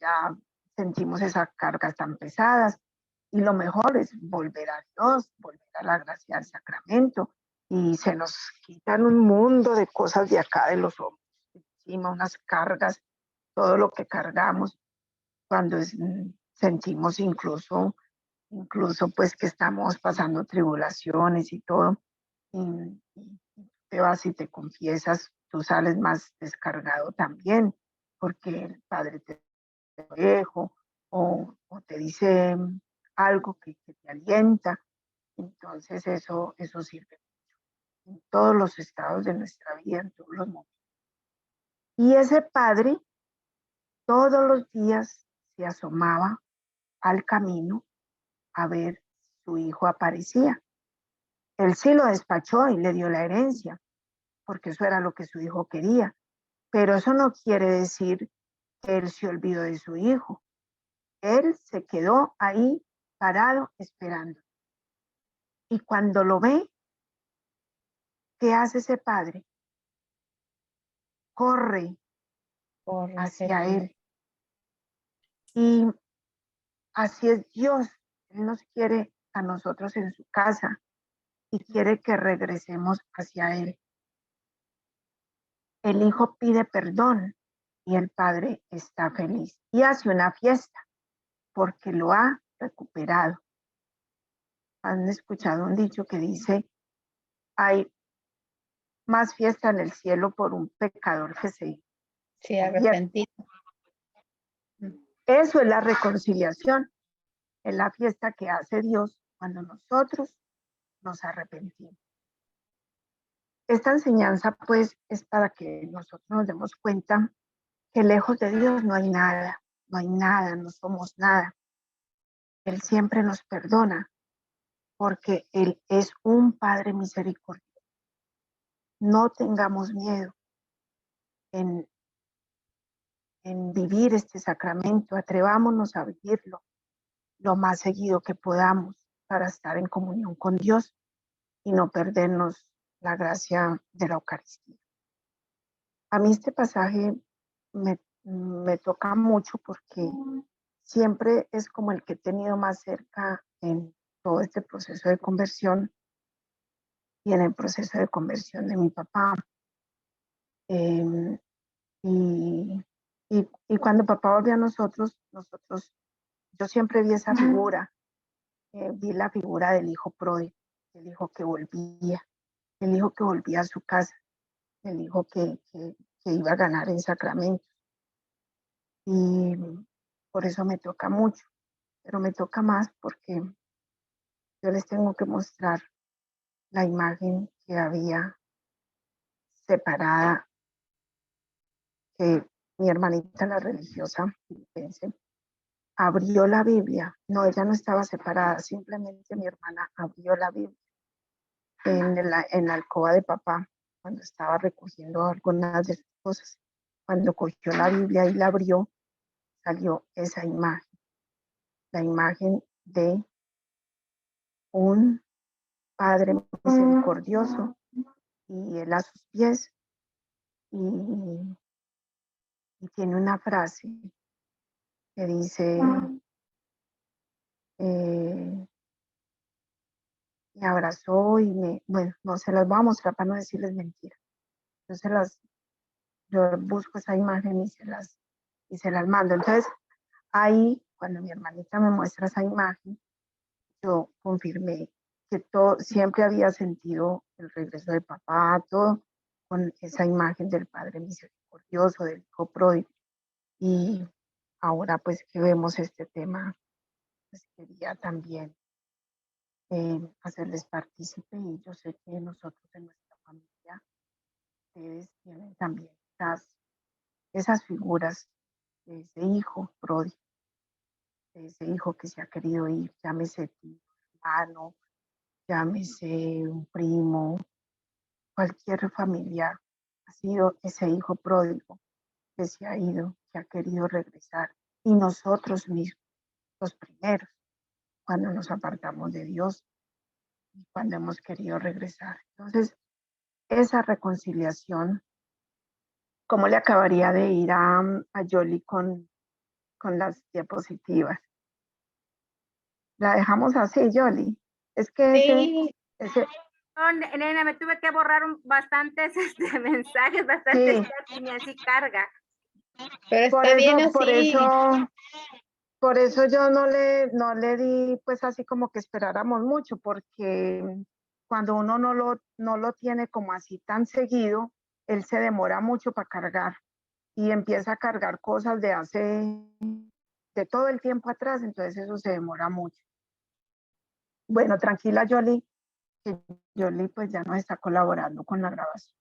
ya sentimos esas cargas tan pesadas. Y lo mejor es volver a Dios, volver a la gracia del sacramento. Y se nos quitan un mundo de cosas de acá de los hombres. Encima unas cargas, todo lo que cargamos, cuando sentimos incluso pues que estamos pasando tribulaciones y todo. Y te vas y te confiesas, tú sales más descargado también, porque el Padre te dejo o te dice algo que te alienta. Entonces eso sirve en todos los estados de nuestra vida, en todos los momentos. Y ese padre todos los días se asomaba al camino a ver si su hijo aparecía. Él sí lo despachó y le dio la herencia, porque eso era lo que su hijo quería. Pero eso no quiere decir que él se olvidó de su hijo. Él se quedó ahí parado esperando. Y cuando lo ve, ¿qué hace ese padre? Corre hacia él. Y así es Dios. Él nos quiere a nosotros en su casa y quiere que regresemos hacia él. El hijo pide perdón y el padre está feliz y hace una fiesta porque lo ha recuperado. Han escuchado un dicho que dice, hay más fiesta en el cielo por un pecador que se arrepentido. Eso es la reconciliación, es la fiesta que hace Dios cuando nosotros nos arrepentimos. Esta enseñanza, pues, es para que nosotros nos demos cuenta que lejos de Dios no hay nada, no somos nada. Él siempre nos perdona porque Él es un Padre misericordioso. No tengamos miedo en vivir este sacramento, atrevámonos a vivirlo lo más seguido que podamos para estar en comunión con Dios y no perdernos la gracia de la Eucaristía. A mí este pasaje me toca mucho porque siempre es como el que he tenido más cerca en todo este proceso de conversión y en el proceso de conversión de mi papá. Eh, y cuando papá volvió a nosotros, yo siempre vi esa figura, vi la figura del hijo pródigo, el hijo que volvía, el hijo que volvía a su casa, el hijo que iba a ganar en sacramentos. Y por eso me toca mucho, pero me toca más porque yo les tengo que mostrar la imagen que había separada, que mi hermanita, la religiosa filipense, abrió la Biblia. No, ella no estaba separada, simplemente mi hermana abrió la Biblia en la alcoba de papá, cuando estaba recogiendo algunas de sus cosas. Cuando cogió la Biblia y la abrió, salió esa imagen, la imagen de un Padre misericordioso y él a sus pies, y tiene una frase que dice, me abrazó y bueno, no se las voy a mostrar para no decirles mentiras. Yo busco esa imagen y se las mando. Entonces, ahí, cuando mi hermanita me muestra esa imagen, yo confirmé que todo, siempre había sentido el regreso de papá, todo con esa imagen del Padre misericordioso, del Hijo pródigo. Y ahora pues que vemos este tema, pues quería también hacerles partícipe, y yo sé que nosotros en nuestra familia, ustedes tienen también esas figuras de ese hijo pródigo, de ese hijo que se ha querido ir, llámese tío, hermano, llámese un primo, cualquier familiar, ha sido ese hijo pródigo que se ha ido, que ha querido regresar. Y nosotros mismos, los primeros, cuando nos apartamos de Dios y cuando hemos querido regresar. Entonces, esa reconciliación, ¿cómo le acabaría de ir a Yoli con las diapositivas? La dejamos así, Yoli. Es que Sí, ese No, nena, me tuve que borrar bastantes mensajes, bastantes sí, chats y ni así carga. pero por está bien eso, así. por eso yo no le di pues así como que esperáramos mucho, porque cuando uno no lo tiene como así tan seguido, él se demora mucho para cargar y empieza a cargar cosas de todo el tiempo atrás, entonces eso se demora mucho. Bueno, tranquila, Yoli, que Yoli pues ya nos está colaborando con la grabación.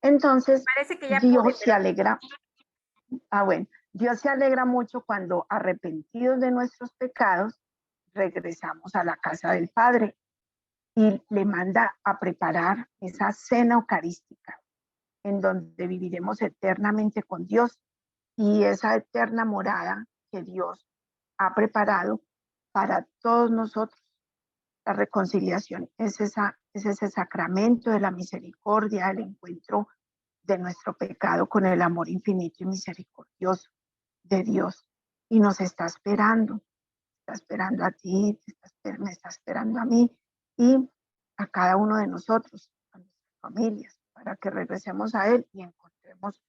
Entonces, Parece que ya pude, Dios se pero alegra. Bueno, Dios se alegra mucho cuando, arrepentidos de nuestros pecados, regresamos a la casa del Padre y le manda a preparar esa cena eucarística en donde viviremos eternamente con Dios, y esa eterna morada que Dios ha preparado para todos nosotros. La reconciliación es ese sacramento de la misericordia, el encuentro de nuestro pecado con el amor infinito y misericordioso de Dios. Y nos está esperando a ti, me está esperando a mí y a cada uno de nosotros, a nuestras familias, para que regresemos a Él y encontremos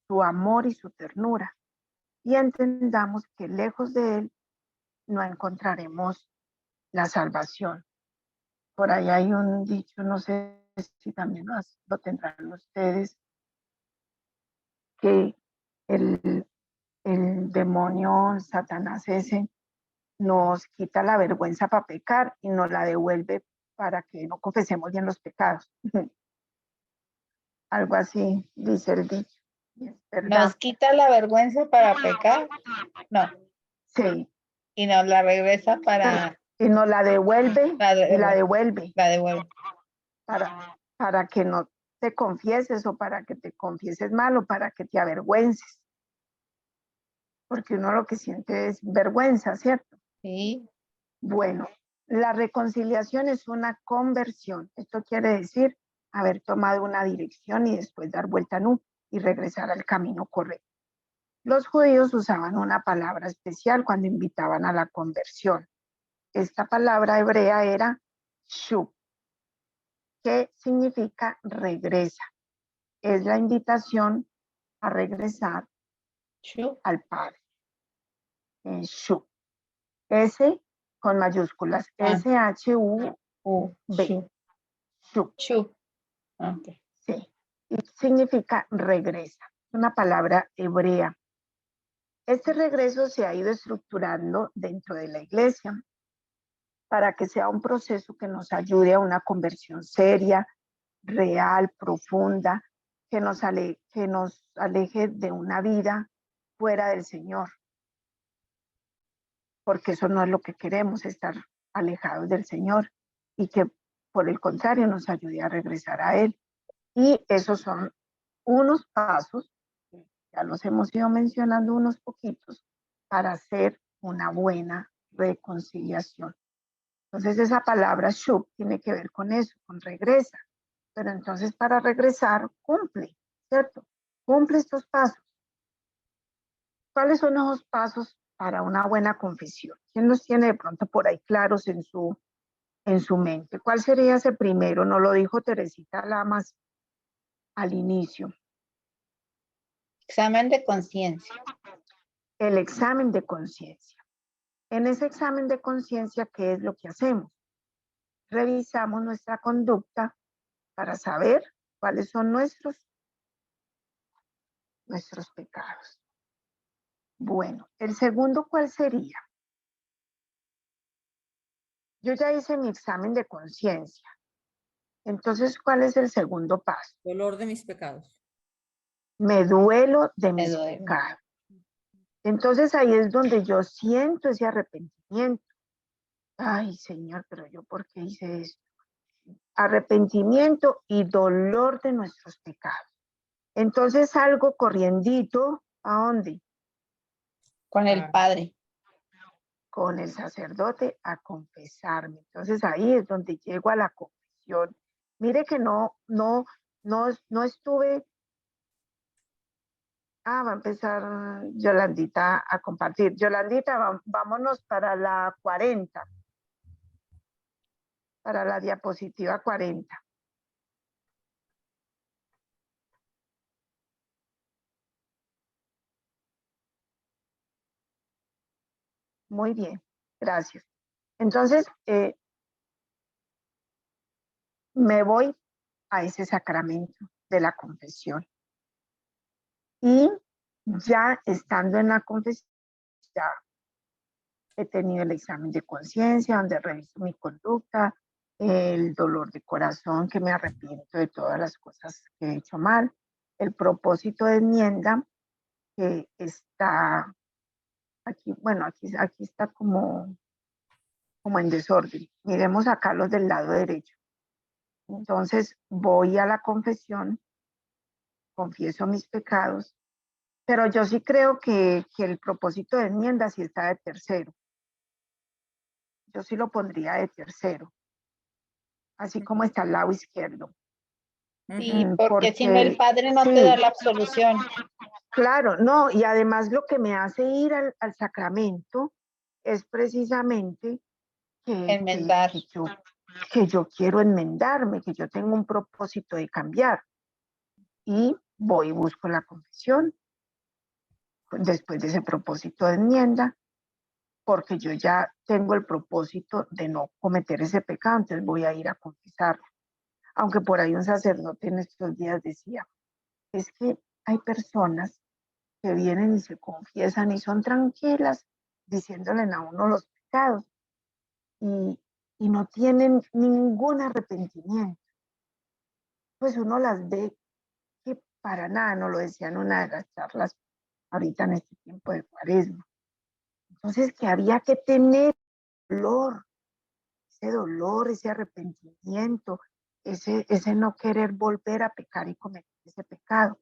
su amor y su ternura. Y entendamos que lejos de Él no encontraremos la salvación. Por ahí hay un dicho, no sé si también lo tendrán ustedes, que el el demonio Satanás ese nos quita la vergüenza para pecar y nos la devuelve para que no confesemos bien los pecados. Algo así dice el dicho. Y es verdad. ¿Nos quita la vergüenza para pecar? No. Sí. Y nos la regresa para... Y nos la devuelve y la devuelve. La devuelve. Para que no te confieses o para que te confieses mal o para que te avergüences. Porque uno lo que siente es vergüenza, ¿cierto? Sí. Bueno, la reconciliación es una conversión. Esto quiere decir haber tomado una dirección y después dar vuelta en U y regresar al camino correcto. Los judíos usaban una palabra especial cuando invitaban a la conversión. Esta palabra hebrea era shub, que significa regresa. Es la invitación a regresar al Padre. Shub. S con mayúsculas. S-H-U-B. Shub. Shub. Okay. Sí. Y significa regresa. Es una palabra hebrea. Este regreso se ha ido estructurando dentro de la iglesia para que sea un proceso que nos ayude a una conversión seria, real, profunda, que nos aleje de una vida fuera del Señor. Porque eso no es lo que queremos, estar alejados del Señor y que por el contrario nos ayude a regresar a Él. Y esos son unos pasos, ya los hemos ido mencionando unos poquitos, para hacer una buena reconciliación. Entonces esa palabra shub tiene que ver con eso, con regresa. Pero entonces para regresar, cumple, ¿cierto? Cumple estos pasos. ¿Cuáles son esos pasos para una buena confesión? ¿Quién los tiene de pronto por ahí claros en su mente? ¿Cuál sería ese primero? Nos lo dijo Teresita Lamas al inicio. Examen de conciencia. El examen de conciencia. En ese examen de conciencia, ¿qué es lo que hacemos? Revisamos nuestra conducta para saber cuáles son nuestros pecados. Bueno, el segundo, ¿cuál sería? Yo ya hice mi examen de conciencia. Entonces, ¿cuál es el segundo paso? Dolor de mis pecados. Me duelo de mis pecados. Entonces ahí es donde yo siento ese arrepentimiento. Ay, Señor, pero yo ¿por qué hice esto? Arrepentimiento y dolor de nuestros pecados. Entonces salgo corriendito, ¿a dónde? Con el Padre. Con el sacerdote a confesarme. Entonces ahí es donde llego a la confesión. Mire que no estuve. Va a empezar Yolandita a compartir. Yolandita, vámonos para la 40. Para la diapositiva 40. Muy bien, gracias. Entonces, me voy a ese sacramento de la confesión. Y ya estando en la confesión, ya he tenido el examen de conciencia, donde reviso mi conducta, el dolor de corazón, que me arrepiento de todas las cosas que he hecho mal, el propósito de enmienda, que está aquí, bueno, aquí está como en desorden. Miremos acá los del lado derecho. Entonces voy a la confesión, confieso mis pecados, pero yo sí creo que el propósito de enmienda sí está de tercero. Yo sí lo pondría de tercero, así como está al lado izquierdo. Sí, porque si no el Padre no sí, te da la absolución. Claro, no, y además lo que me hace ir al sacramento es precisamente Enmendar. que yo quiero enmendarme, que yo tengo un propósito de cambiar. Y voy y busco la confesión después de ese propósito de enmienda, porque yo ya tengo el propósito de no cometer ese pecado, entonces voy a ir a confesarlo. Aunque por ahí un sacerdote en estos días decía, es que hay personas que vienen y se confiesan y son tranquilas, diciéndole a uno los pecados y no tienen ningún arrepentimiento. Pues uno las ve que para nada, no lo decían en una de las charlas ahorita en este tiempo de Cuaresma. Entonces, que había que tener dolor, ese arrepentimiento, ese no querer volver a pecar y cometer ese pecado.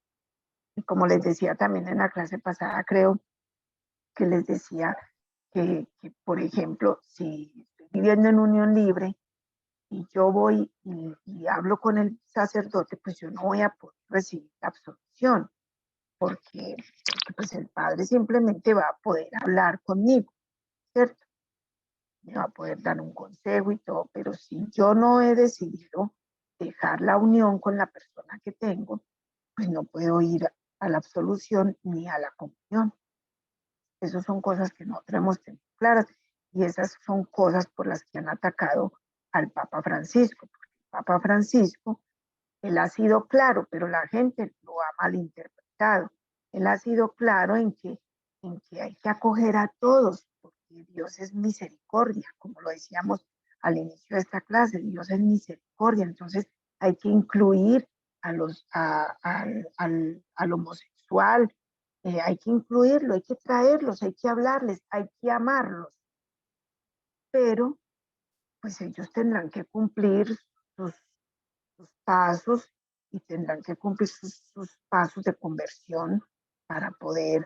Y como les decía también en la clase pasada, creo que les decía que por ejemplo, si estoy viviendo en unión libre y yo voy y hablo con el sacerdote, pues yo no voy a poder recibir la absolución, porque pues el padre simplemente va a poder hablar conmigo, ¿cierto? Me va a poder dar un consejo y todo, pero si yo no he decidido dejar la unión con la persona que tengo, pues no puedo ir a la absolución ni a la comunión. Esas son cosas que no tenemos claras y esas son cosas por las que han atacado al Papa Francisco. Porque el Papa Francisco, él ha sido claro, pero la gente lo ha malinterpretado. Él ha sido claro en que hay que acoger a todos, porque Dios es misericordia, como lo decíamos al inicio de esta clase, Dios es misericordia, entonces hay que incluir al homosexual, hay que incluirlo, hay que traerlos, hay que hablarles, hay que amarlos, pero pues ellos tendrán que cumplir sus pasos y tendrán que cumplir sus pasos de conversión para poder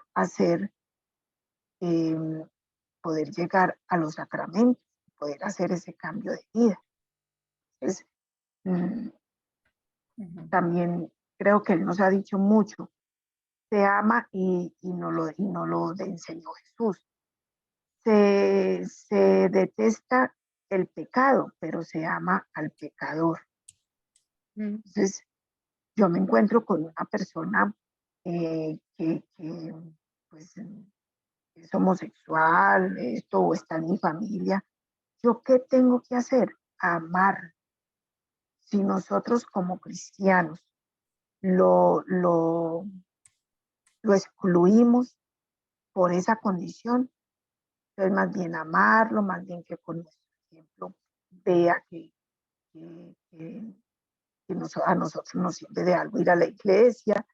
poder llegar a los sacramentos, poder hacer ese cambio de vida. Entonces, también creo que él nos ha dicho mucho, se ama y no lo enseñó Jesús. Se detesta el pecado, pero se ama al pecador. Entonces, yo me encuentro con una persona que pues, es homosexual, esto o está en mi familia. ¿Yo qué tengo que hacer? Amar. Si nosotros como cristianos lo excluimos por esa condición, entonces más bien amarlo, más bien que con nuestro ejemplo vea que a nosotros nos sirve de algo ir a la iglesia,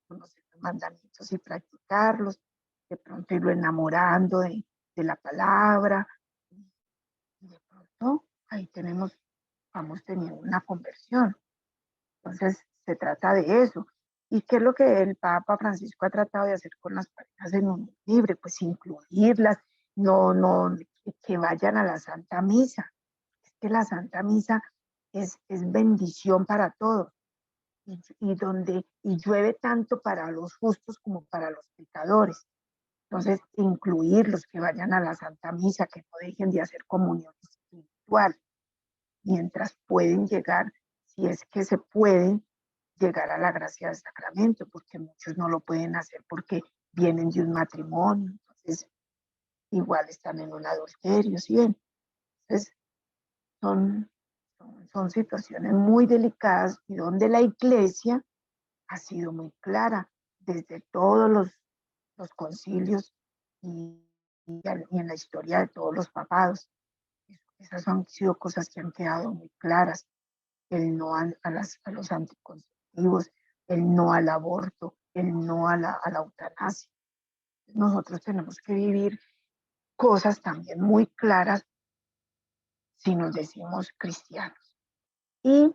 conocer los mandamientos y practicarlos, de pronto irlo enamorando de la palabra, y de pronto ahí vamos teniendo una conversión. Entonces se trata de eso. ¿Y qué es lo que el Papa Francisco ha tratado de hacer con las parejas en unión libre? Pues incluirlas, no, que vayan a la Santa Misa. Es que la Santa Misa es bendición para todos. Y llueve tanto para los justos como para los pecadores. Entonces, incluirlos, que vayan a la Santa Misa, que no dejen de hacer comunión espiritual, mientras pueden llegar, si es que se pueden, llegar a la gracia del sacramento, porque muchos no lo pueden hacer porque vienen de un matrimonio, entonces igual están en un adulterio, ¿sí ven? Entonces, son situaciones muy delicadas y donde la iglesia ha sido muy clara desde todos los concilios y en la historia de todos los papados. Esas han sido cosas que han quedado muy claras. El no a los anticonceptivos, el no al aborto, el no a la eutanasia. Nosotros tenemos que vivir cosas también muy claras si nos decimos cristianos. Y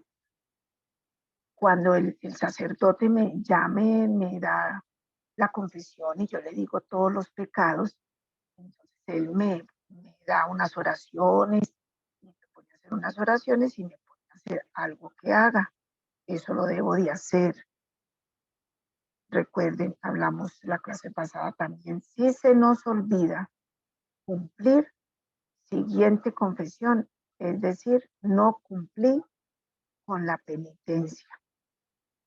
cuando el sacerdote me da la confesión y yo le digo todos los pecados, entonces él me da unas oraciones, y me pone a hacer unas oraciones y me pone a hacer algo que haga. Eso lo debo de hacer. Recuerden, hablamos la clase pasada también, si se nos olvida cumplir siguiente confesión, es decir, no cumplí con la penitencia,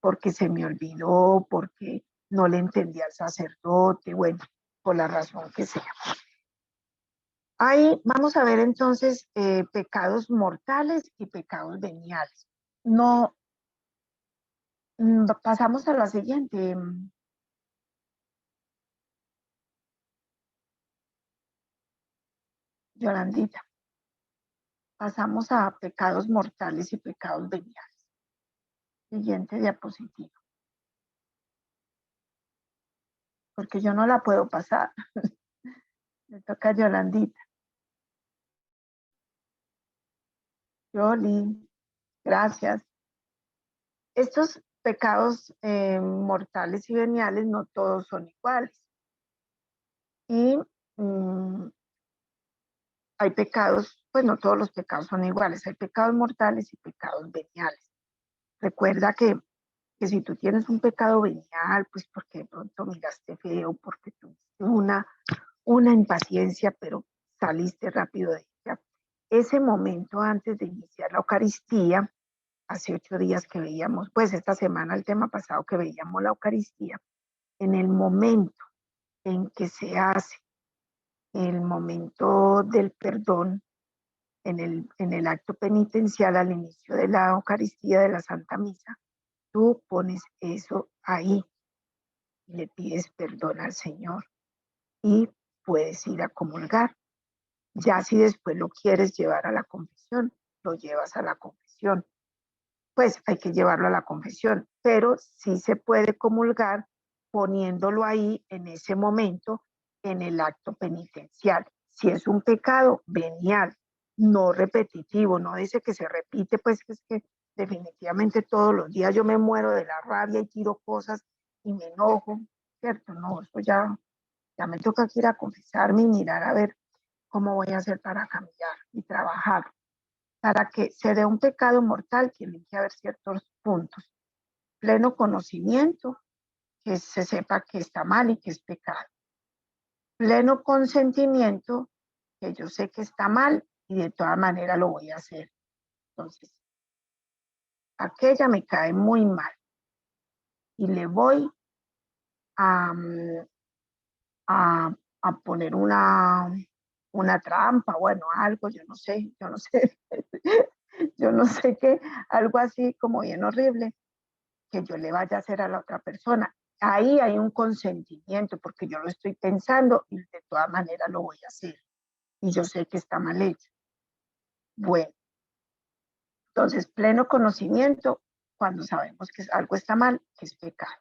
porque se me olvidó, porque no le entendí al sacerdote, bueno, por la razón que sea. Ahí vamos a ver entonces pecados mortales y pecados veniales. No, pasamos a la siguiente. Yolandita, pasamos a pecados mortales y pecados veniales. Siguiente diapositiva. Porque yo no la puedo pasar. Le toca a Yolandita. Yoli, gracias. Estos pecados mortales y veniales no todos son iguales. Y hay pecados, pues no todos los pecados son iguales. Hay pecados mortales y pecados veniales. Recuerda que si tú tienes un pecado venial, pues porque de pronto miraste feo, porque tuviste una impaciencia, pero saliste rápido de ella. Ese momento antes de iniciar la Eucaristía, hace 8 días que veíamos, pues esta semana, el tema pasado que veíamos la Eucaristía, en el momento en que se hace el momento del perdón, en el acto penitencial al inicio de la Eucaristía de la Santa Misa, tú pones eso ahí y le pides perdón al Señor y puedes ir a comulgar. Ya si después lo quieres llevar a la confesión, lo llevas a la confesión. Pues hay que llevarlo a la confesión, pero sí se puede comulgar poniéndolo ahí en ese momento en el acto penitencial. Si es un pecado venial, no repetitivo, no dice que se repite, pues es que definitivamente todos los días yo me muero de la rabia y tiro cosas y me enojo, ¿cierto? No, eso ya me toca que ir a confesarme y mirar a ver cómo voy a hacer para cambiar y trabajar. Para que se dé un pecado mortal tienen que haber ciertos puntos. Pleno conocimiento, que se sepa que está mal y que es pecado. Pleno consentimiento, que yo sé que está mal y de todas maneras lo voy a hacer. Entonces, aquella me cae muy mal y le voy a poner una trampa, bueno, algo, yo no sé, yo no sé qué, algo así como bien horrible que yo le vaya a hacer a la otra persona. Ahí hay un consentimiento porque yo lo estoy pensando y de todas maneras lo voy a hacer. Y yo sé que está mal hecho. Bueno, entonces pleno conocimiento cuando sabemos que algo está mal, que es pecado.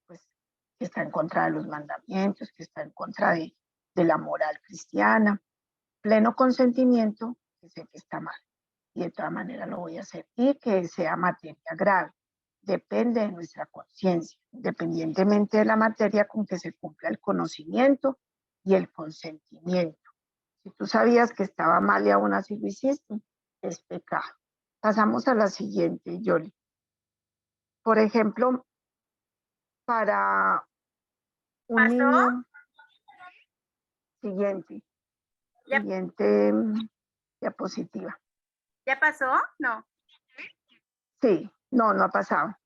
Pues que está en contra de los mandamientos, que está en contra de la moral cristiana. Pleno consentimiento, que sé que está mal y de todas maneras lo voy a hacer. Y que sea materia grave. Depende de nuestra conciencia, independientemente de la materia con que se cumpla el conocimiento y el consentimiento. Si tú sabías que estaba mal y aún así lo hiciste, es pecado. Pasamos a la siguiente, Yoli. Por ejemplo, para un ¿Pasó? niño, siguiente diapositiva. ¿Ya pasó? No. Sí, no ha pasado.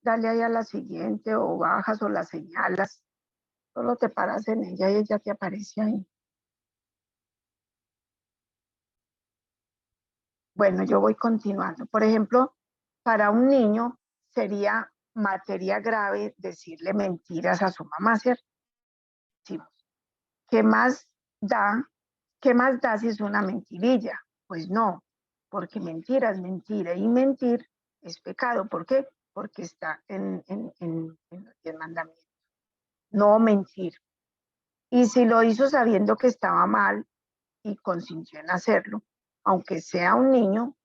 Dale ahí a la siguiente o bajas o la señalas. Solo te paras en ella y ella te aparece ahí. Bueno, yo voy continuando. Por ejemplo, para un niño sería materia grave decirle mentiras a su mamá, ¿cierto? ¿Qué más da? ¿Qué más da si es una mentirilla? Pues no, porque mentira es mentira y mentir es pecado. ¿Por qué? Porque está en los 10 mandamientos. No mentir. Y si lo hizo sabiendo que estaba mal y consintió en hacerlo, aunque sea un niño,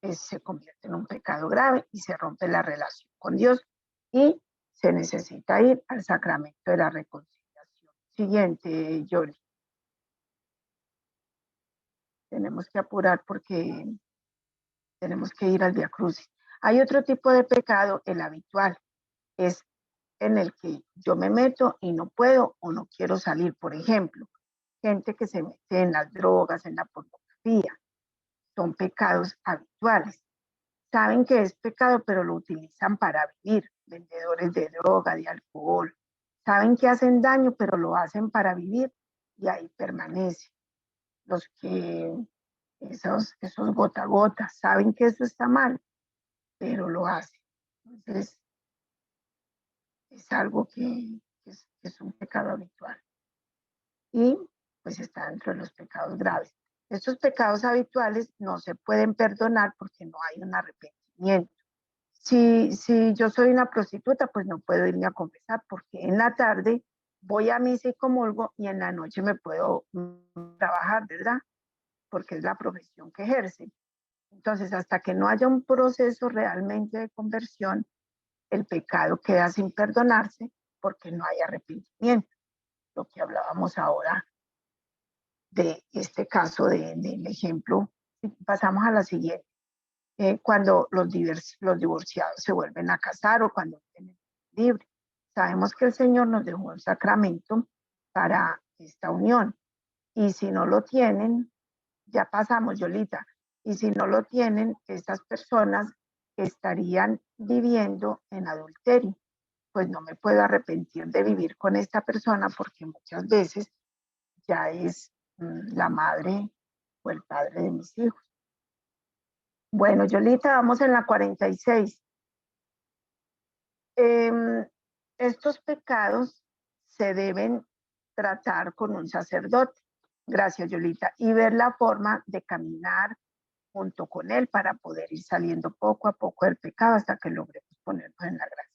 se convierte en un pecado grave y se rompe la relación con Dios y se necesita ir al sacramento de la reconciliación. Siguiente, Yoli. Tenemos que apurar porque tenemos que ir al Vía Crucis. Hay otro tipo de pecado, el habitual, es en el que yo me meto y no puedo o no quiero salir. Por ejemplo, gente que se mete en las drogas, en la pornografía, son pecados habituales. Saben que es pecado, pero lo utilizan para vivir. Vendedores de droga, de alcohol. Saben que hacen daño, pero lo hacen para vivir y ahí permanece. Los que, esos gota a gota, saben que eso está mal, pero lo hacen. Entonces, es algo que es un pecado habitual. y pues está dentro de los pecados graves. Estos pecados habituales no se pueden perdonar porque no hay un arrepentimiento. Si yo soy una prostituta, pues no puedo irme a confesar porque en la tarde voy a misa y comulgo y en la noche me puedo trabajar, ¿verdad? Porque es la profesión que ejerce. Entonces, hasta que no haya un proceso realmente de conversión, el pecado queda sin perdonarse porque no hay arrepentimiento. Lo que hablábamos ahora de este caso del ejemplo. Pasamos a la siguiente. Cuando los divorciados se vuelven a casar o cuando tienen libre. Sabemos que el Señor nos dejó un sacramento para esta unión. Y si no lo tienen, ya pasamos, Yolita, y si no lo tienen, estas personas estarían viviendo en adulterio. Pues no me puedo arrepentir de vivir con esta persona porque muchas veces ya es la madre o el padre de mis hijos. Bueno, Yolita, vamos en la 46. Estos pecados se deben tratar con un sacerdote. Gracias, Yolita. Y ver la forma de caminar junto con él para poder ir saliendo poco a poco del pecado hasta que logremos ponernos en la gracia.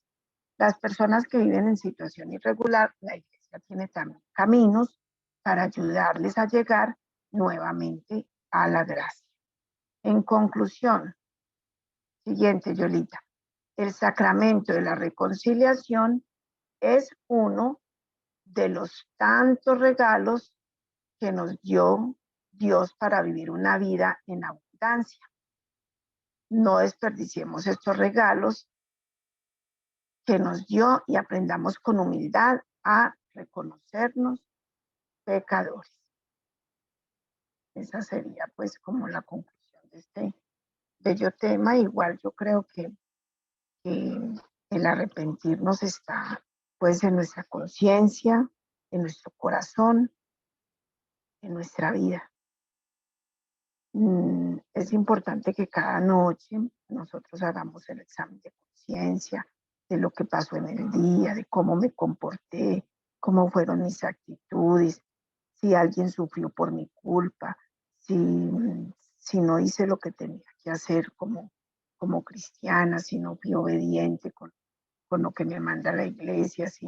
Las personas que viven en situación irregular, la iglesia tiene también caminos para ayudarles a llegar nuevamente a la gracia. En conclusión, siguiente, Yolita, el sacramento de la reconciliación es uno de los tantos regalos que nos dio Dios para vivir una vida en abundancia. No desperdiciemos estos regalos que nos dio y aprendamos con humildad a reconocernos pecadores. Esa sería pues como la conclusión de este bello tema. Igual yo creo que el arrepentirnos está pues en nuestra conciencia, en nuestro corazón, en nuestra vida. Es importante que cada noche nosotros hagamos el examen de conciencia de lo que pasó en el día, de cómo me comporté, cómo fueron mis actitudes, si alguien sufrió por mi culpa, si no hice lo que tenía que hacer como cristiana, si no fui obediente con lo que me manda la iglesia, si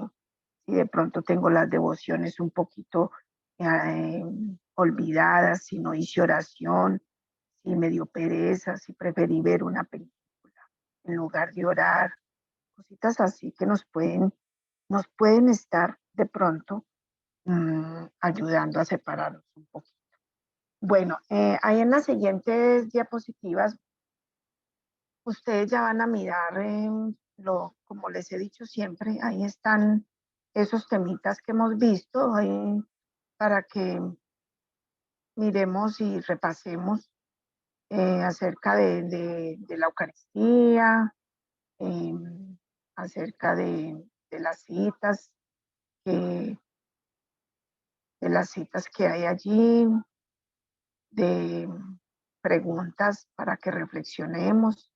de pronto tengo las devociones un poquito olvidadas, si no hice oración, si me dio pereza, si preferí ver una película en lugar de orar, cositas así que nos pueden estar de pronto ayudando a separarnos un poquito. Bueno, ahí en las siguientes diapositivas, ustedes ya van a mirar como les he dicho siempre, ahí están esos temitas que hemos visto ahí para que miremos y repasemos acerca de la Eucaristía, acerca de las citas, de las citas que hay allí, de preguntas para que reflexionemos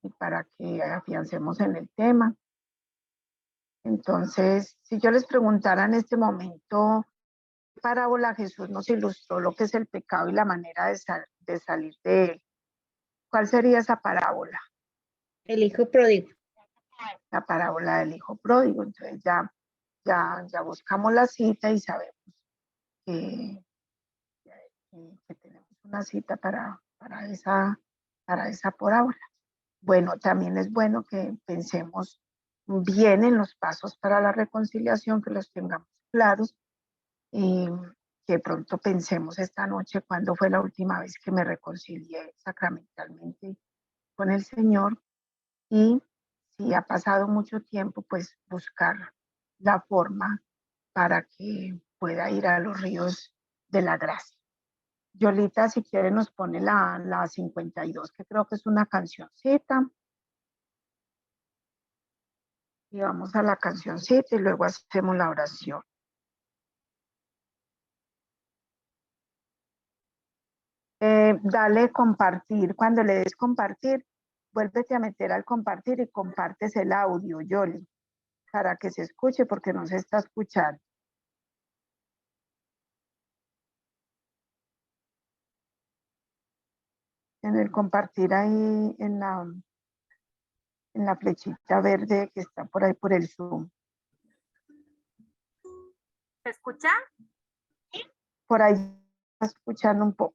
y para que afiancemos en el tema. Entonces, si yo les preguntara en este momento, ¿qué parábola Jesús nos ilustró lo que es el pecado y la manera de salir de él? ¿Cuál sería esa parábola? El hijo pródigo. La parábola del hijo pródigo. Entonces ya buscamos la cita y sabemos que tenemos una cita para esa parábola. Bueno, también es bueno que pensemos bien en los pasos para la reconciliación, que los tengamos claros y que pronto pensemos esta noche cuándo fue la última vez que me reconcilié sacramentalmente con el Señor y si ha pasado mucho tiempo, pues buscar la forma para que pueda ir a los ríos de la gracia. Yolita, si quiere, nos pone la 52, que creo que es una cancioncita. Y vamos a la cancioncita y luego hacemos la oración. Dale compartir. Cuando le des compartir, vuélvete a meter al compartir y compartes el audio, Yoli, para que se escuche porque no se está escuchando. En el compartir ahí en la flechita verde que está por ahí por el Zoom. ¿Se escucha? Por ahí está escuchando un poco.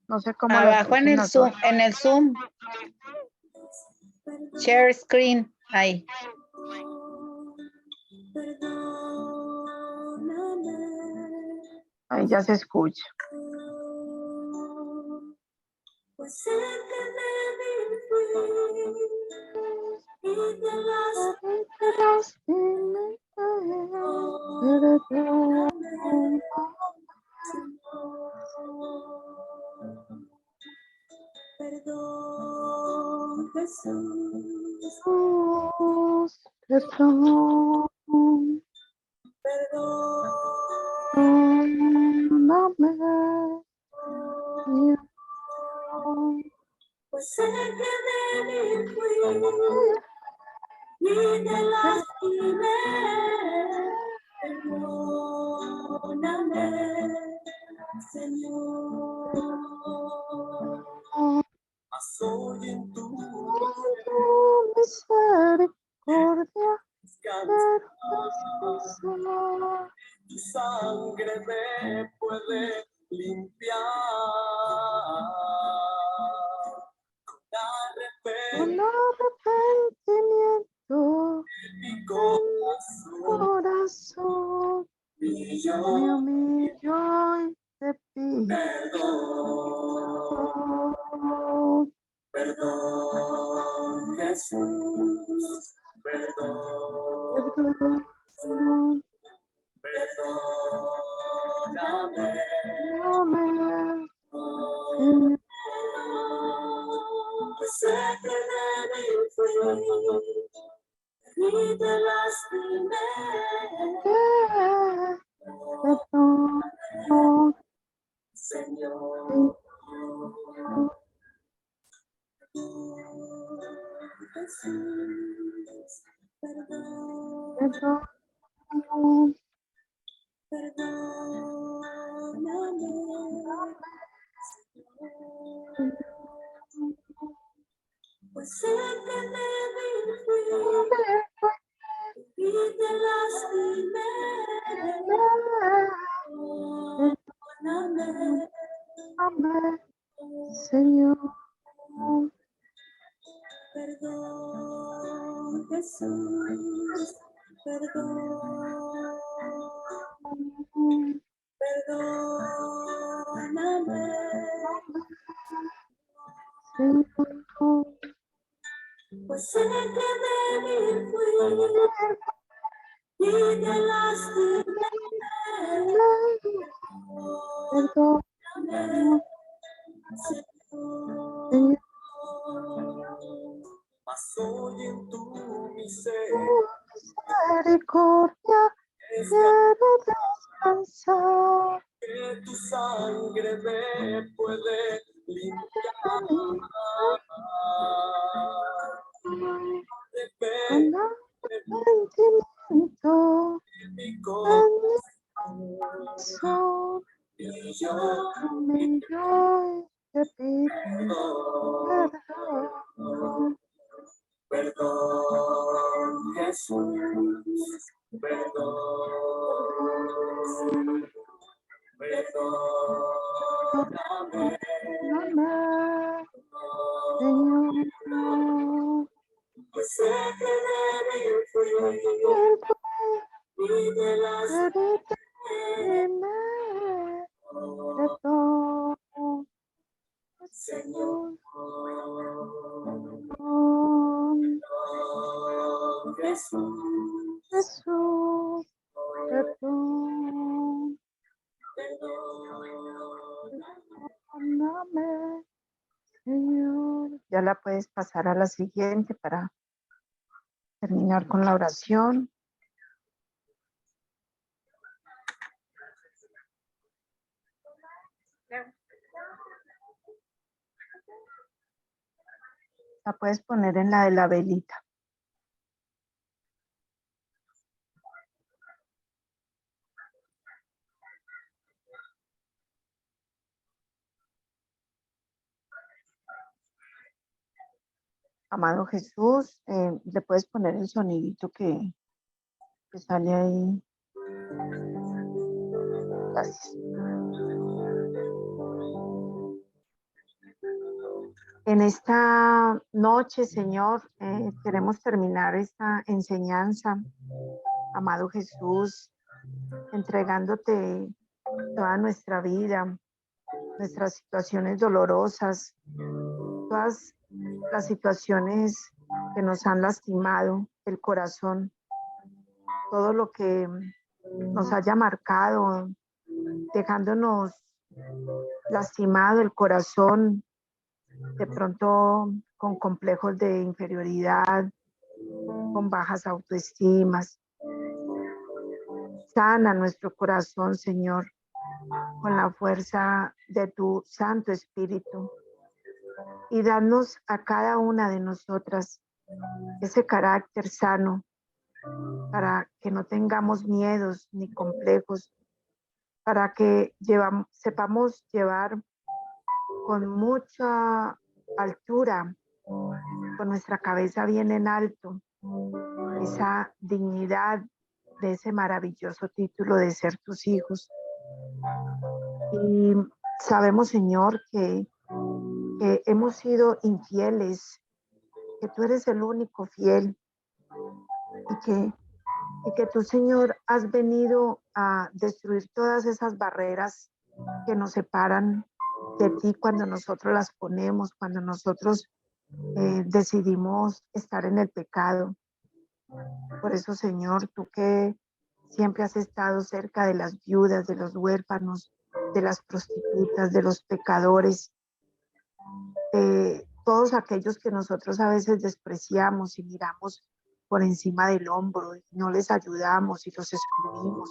No sé cómo lo Abajo en escuchen el Zoom, nosotros. en el Zoom. Share screen. Ahí. Ahí ya se escucha. Perdón, Jesús, Perdón, perdóname, pues sé que débil fui y te lastimé. Perdóname, Señor. Mas hoy en tu misericordia, descansa. Tu sangre me puede limpiar. con arrepentimiento Mi en corazón mi corazón, y yo me humillo y te pido perdón, Jesús, perdón, perdón, perdóname. Señor. Pues sé que débil fui y te lastimé. Perdón, Señor, Jesús, perdón, perdón, perdóname. Pues sé que débil fui y te lastimé. Perdóname, Señor. perdón, Jesús, perdón, perdóname. Pues sé que débil fui y te lastimé. Perdóname, Señor. Mas hoy en tu Misericordia, quiero descansar. que tu sangre me puede limpiar. Con arrepentimiento Mi en corazón mi corazón, y yo me humillo y te pido perdón. perdón, Jesús, perdón, perdóname, Señor, pues sé que débil fui y te lastimé. perdón, Señor, Jesús, Jesús, perdón, perdóname, Señor. Ya la puedes pasar a la siguiente para terminar con la oración. La puedes poner en la de la velita. Amado Jesús, le puedes poner el sonidito que sale ahí. Gracias. En esta noche, Señor, queremos terminar esta enseñanza, amado Jesús, entregándote toda nuestra vida, nuestras situaciones dolorosas, todas las situaciones que nos han lastimado el corazón, todo lo que nos haya marcado, dejándonos lastimado el corazón, de pronto con complejos de inferioridad, con bajas autoestimas. Sana nuestro corazón, Señor, con la fuerza de tu Santo Espíritu, y danos a cada una de nosotras ese carácter sano para que no tengamos miedos ni complejos, para que sepamos llevar con mucha altura, con nuestra cabeza bien en alto, esa dignidad de ese maravilloso título de ser tus hijos. Y sabemos, Señor, que hemos sido infieles, que tú eres el único fiel, y que tú, Señor, has venido a destruir todas esas barreras que nos separan de ti cuando nosotros las ponemos, cuando nosotros decidimos estar en el pecado. Por eso, Señor, tú que siempre has estado cerca de las viudas, de los huérfanos, de las prostitutas, de los pecadores, todos aquellos que nosotros a veces despreciamos y miramos por encima del hombro y no les ayudamos y los excluimos.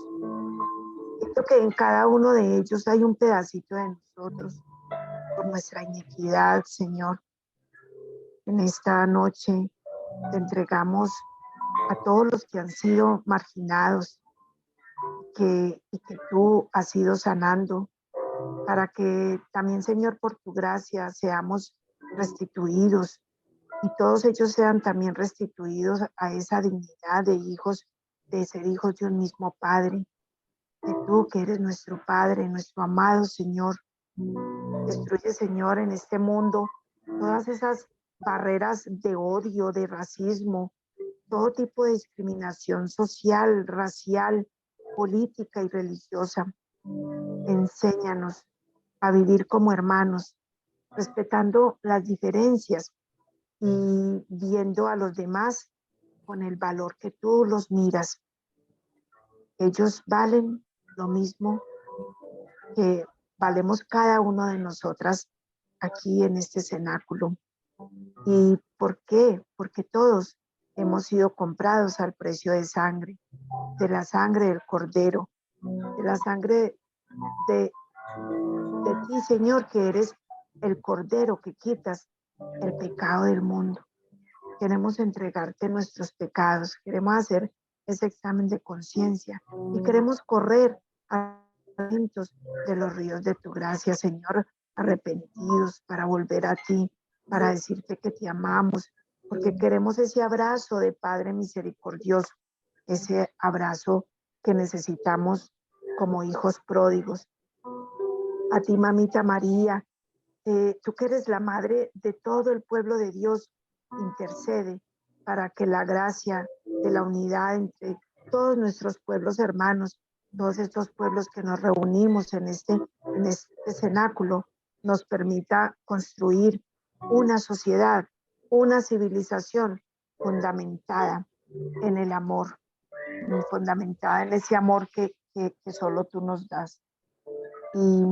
Siento que en cada uno de ellos hay un pedacito de nosotros por nuestra iniquidad, Señor. En esta noche te entregamos a todos los que han sido marginados y que tú has ido sanando, para que también, Señor, por tu gracia seamos restituidos y todos ellos sean también restituidos a esa dignidad de hijos, de ser hijos de un mismo Padre. Que tú, que eres nuestro Padre, nuestro amado Señor, destruye, Señor, en este mundo todas esas barreras de odio, de racismo, todo tipo de discriminación social, racial, política y religiosa. Enséñanos a vivir como hermanos, respetando las diferencias y viendo a los demás con el valor que tú los miras. Ellos valen lo mismo que valemos cada uno de nosotras aquí en este cenáculo. ¿Y por qué? Porque todos hemos sido comprados al precio de sangre, de la sangre del Cordero, de la sangre de ti, Señor, que eres el Cordero que quitas el pecado del mundo. Queremos entregarte nuestros pecados, queremos hacer ese examen de conciencia y queremos correr a de los ríos de tu gracia, Señor, arrepentidos para volver a ti, para decirte que te amamos, porque queremos ese abrazo de Padre misericordioso, ese abrazo que necesitamos como hijos pródigos. A ti, mamita María, tú que eres la madre de todo el pueblo de Dios, intercede para que la gracia de la unidad entre todos nuestros pueblos hermanos, todos estos pueblos que nos reunimos en este cenáculo, nos permita construir una sociedad, una civilización fundamentada en el amor, fundamentada en ese amor que solo tú nos das. Y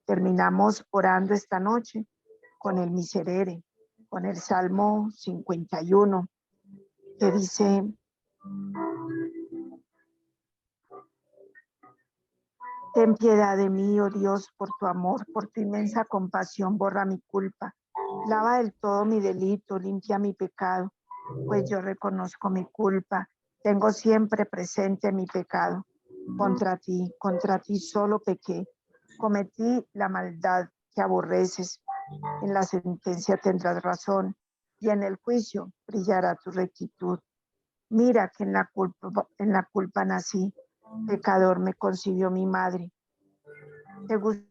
terminamos orando esta noche con el Miserere, con el Salmo 51, que dice: ten piedad de mí, oh Dios, por tu amor, por tu inmensa compasión, borra mi culpa. Lava del todo mi delito, limpia mi pecado, pues yo reconozco mi culpa. Tengo siempre presente mi pecado. Contra ti solo pequé. Cometí la maldad que aborreces. En la sentencia tendrás razón y en el juicio brillará tu rectitud. Mira que en la culpa nací, pecador me concibió mi madre. Te gusta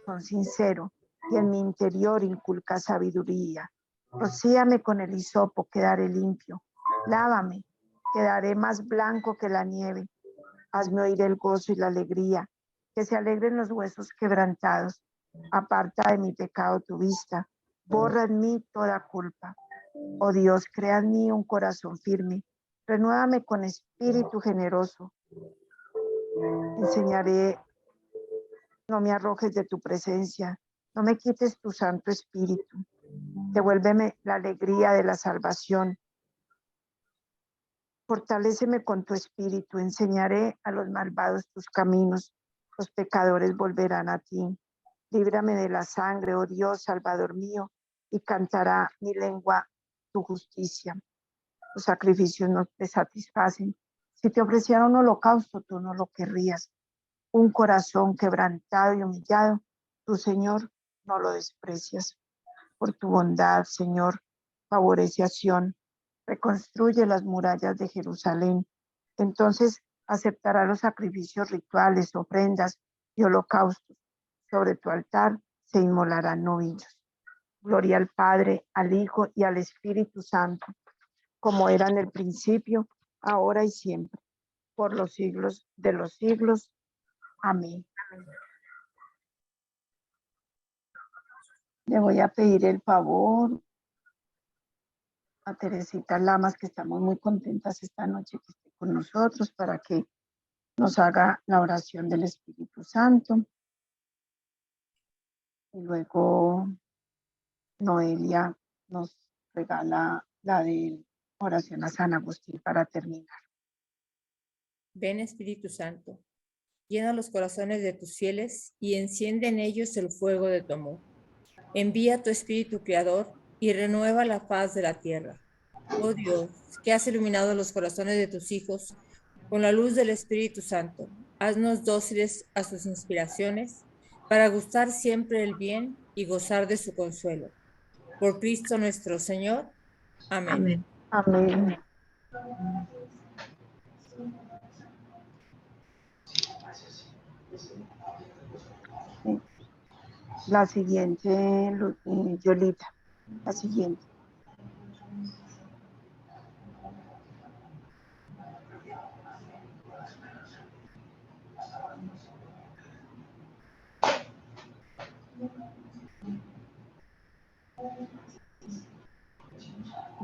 con sincero y en mi interior inculca sabiduría. Rocíame con el hisopo, quedaré limpio. Lávame, quedaré más blanco que la nieve. Hazme oír el gozo y la alegría, que se alegren los huesos quebrantados. Aparta de mi pecado tu vista, borra en mí toda culpa. Oh Dios, crea en mí un corazón firme, renuévame con espíritu generoso. Enseñaré, no me arrojes de tu presencia, no me quites tu santo espíritu. Devuélveme la alegría de la salvación. Fortaléceme con tu espíritu, enseñaré a los malvados tus caminos, los pecadores volverán a ti. Líbrame de la sangre, oh Dios, Salvador mío, y cantará mi lengua tu justicia. Los sacrificios no te satisfacen. Si te ofreciera un holocausto, tú no lo querrías. Un corazón quebrantado y humillado, tu Señor no lo desprecias. Por tu bondad, Señor, favorece a Sión, reconstruye las murallas de Jerusalén. Entonces aceptará los sacrificios rituales, ofrendas y holocaustos. Sobre tu altar se inmolarán novillos. Gloria al Padre, al Hijo y al Espíritu Santo, como era en el principio, ahora y siempre, por los siglos de los siglos. Amén. Le voy a pedir el favor a Teresita Lamas, que estamos muy contentas esta noche que esté con nosotros, para que nos haga la oración del Espíritu Santo. Y luego Noelia nos regala la de oración a San Agustín para terminar. Ven, Espíritu Santo, llena los corazones de tus fieles y enciende en ellos el fuego de tu amor. Envía tu Espíritu Creador y renueva la faz de la tierra. Oh Dios, que has iluminado los corazones de tus hijos con la luz del Espíritu Santo, haznos dóciles a sus inspiraciones para gustar siempre el bien y gozar de su consuelo. Por Cristo nuestro Señor. Amén. Amén. La siguiente, Yolita, la siguiente.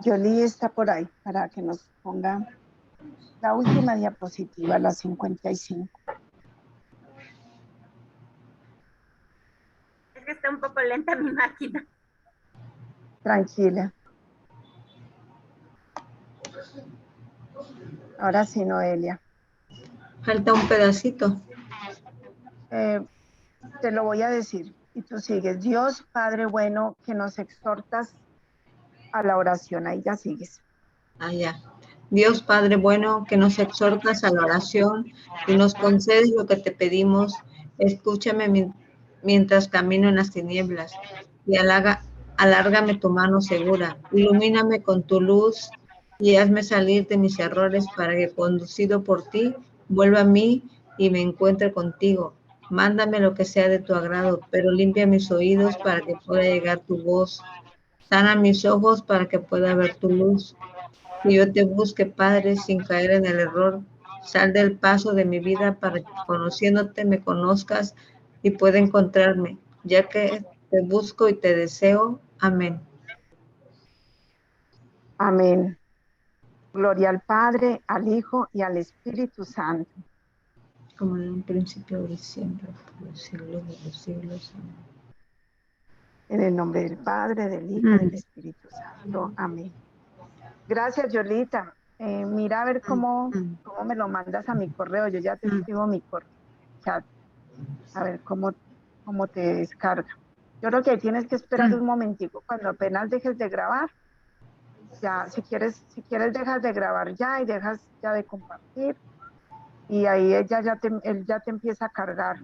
Yoli está por ahí para que nos ponga la última diapositiva, la 55. Es que está un poco lenta mi máquina. Tranquila. Ahora sí, Noelia. Falta un pedacito. Te lo voy a decir y tú sigues. Dios, Padre bueno, que nos exhortas a la oración. Ahí ya sigues. Allá. Dios Padre bueno, que nos exhortas a la oración y nos concedes lo que te pedimos, escúchame mientras camino en las tinieblas y alárgame tu mano segura, ilumíname con tu luz y hazme salir de mis errores para que, conducido por ti, vuelva a mí y me encuentre contigo. Mándame lo que sea de tu agrado, pero limpia mis oídos para que pueda llegar tu voz. Sana mis ojos para que pueda ver tu luz. Que yo te busque, Padre, sin caer en el error. Sal del paso de mi vida para que, conociéndote, me conozcas y pueda encontrarme, ya que te busco y te deseo. Amén. Amén. Gloria al Padre, al Hijo y al Espíritu Santo. Como en un principio, ahora y siempre, por los siglos de los siglos. Amén. En el nombre del Padre, del Hijo y del Espíritu Santo. Amén. Gracias, Yolita. Mira a ver cómo me lo mandas a mi correo. Yo ya te escribo mi correo. Chat. A ver cómo te descarga. Yo creo que tienes que esperar un momentico cuando apenas dejes de grabar. Ya, si quieres dejas de grabar ya y dejas ya de compartir. Y ahí él ya te empieza a cargar.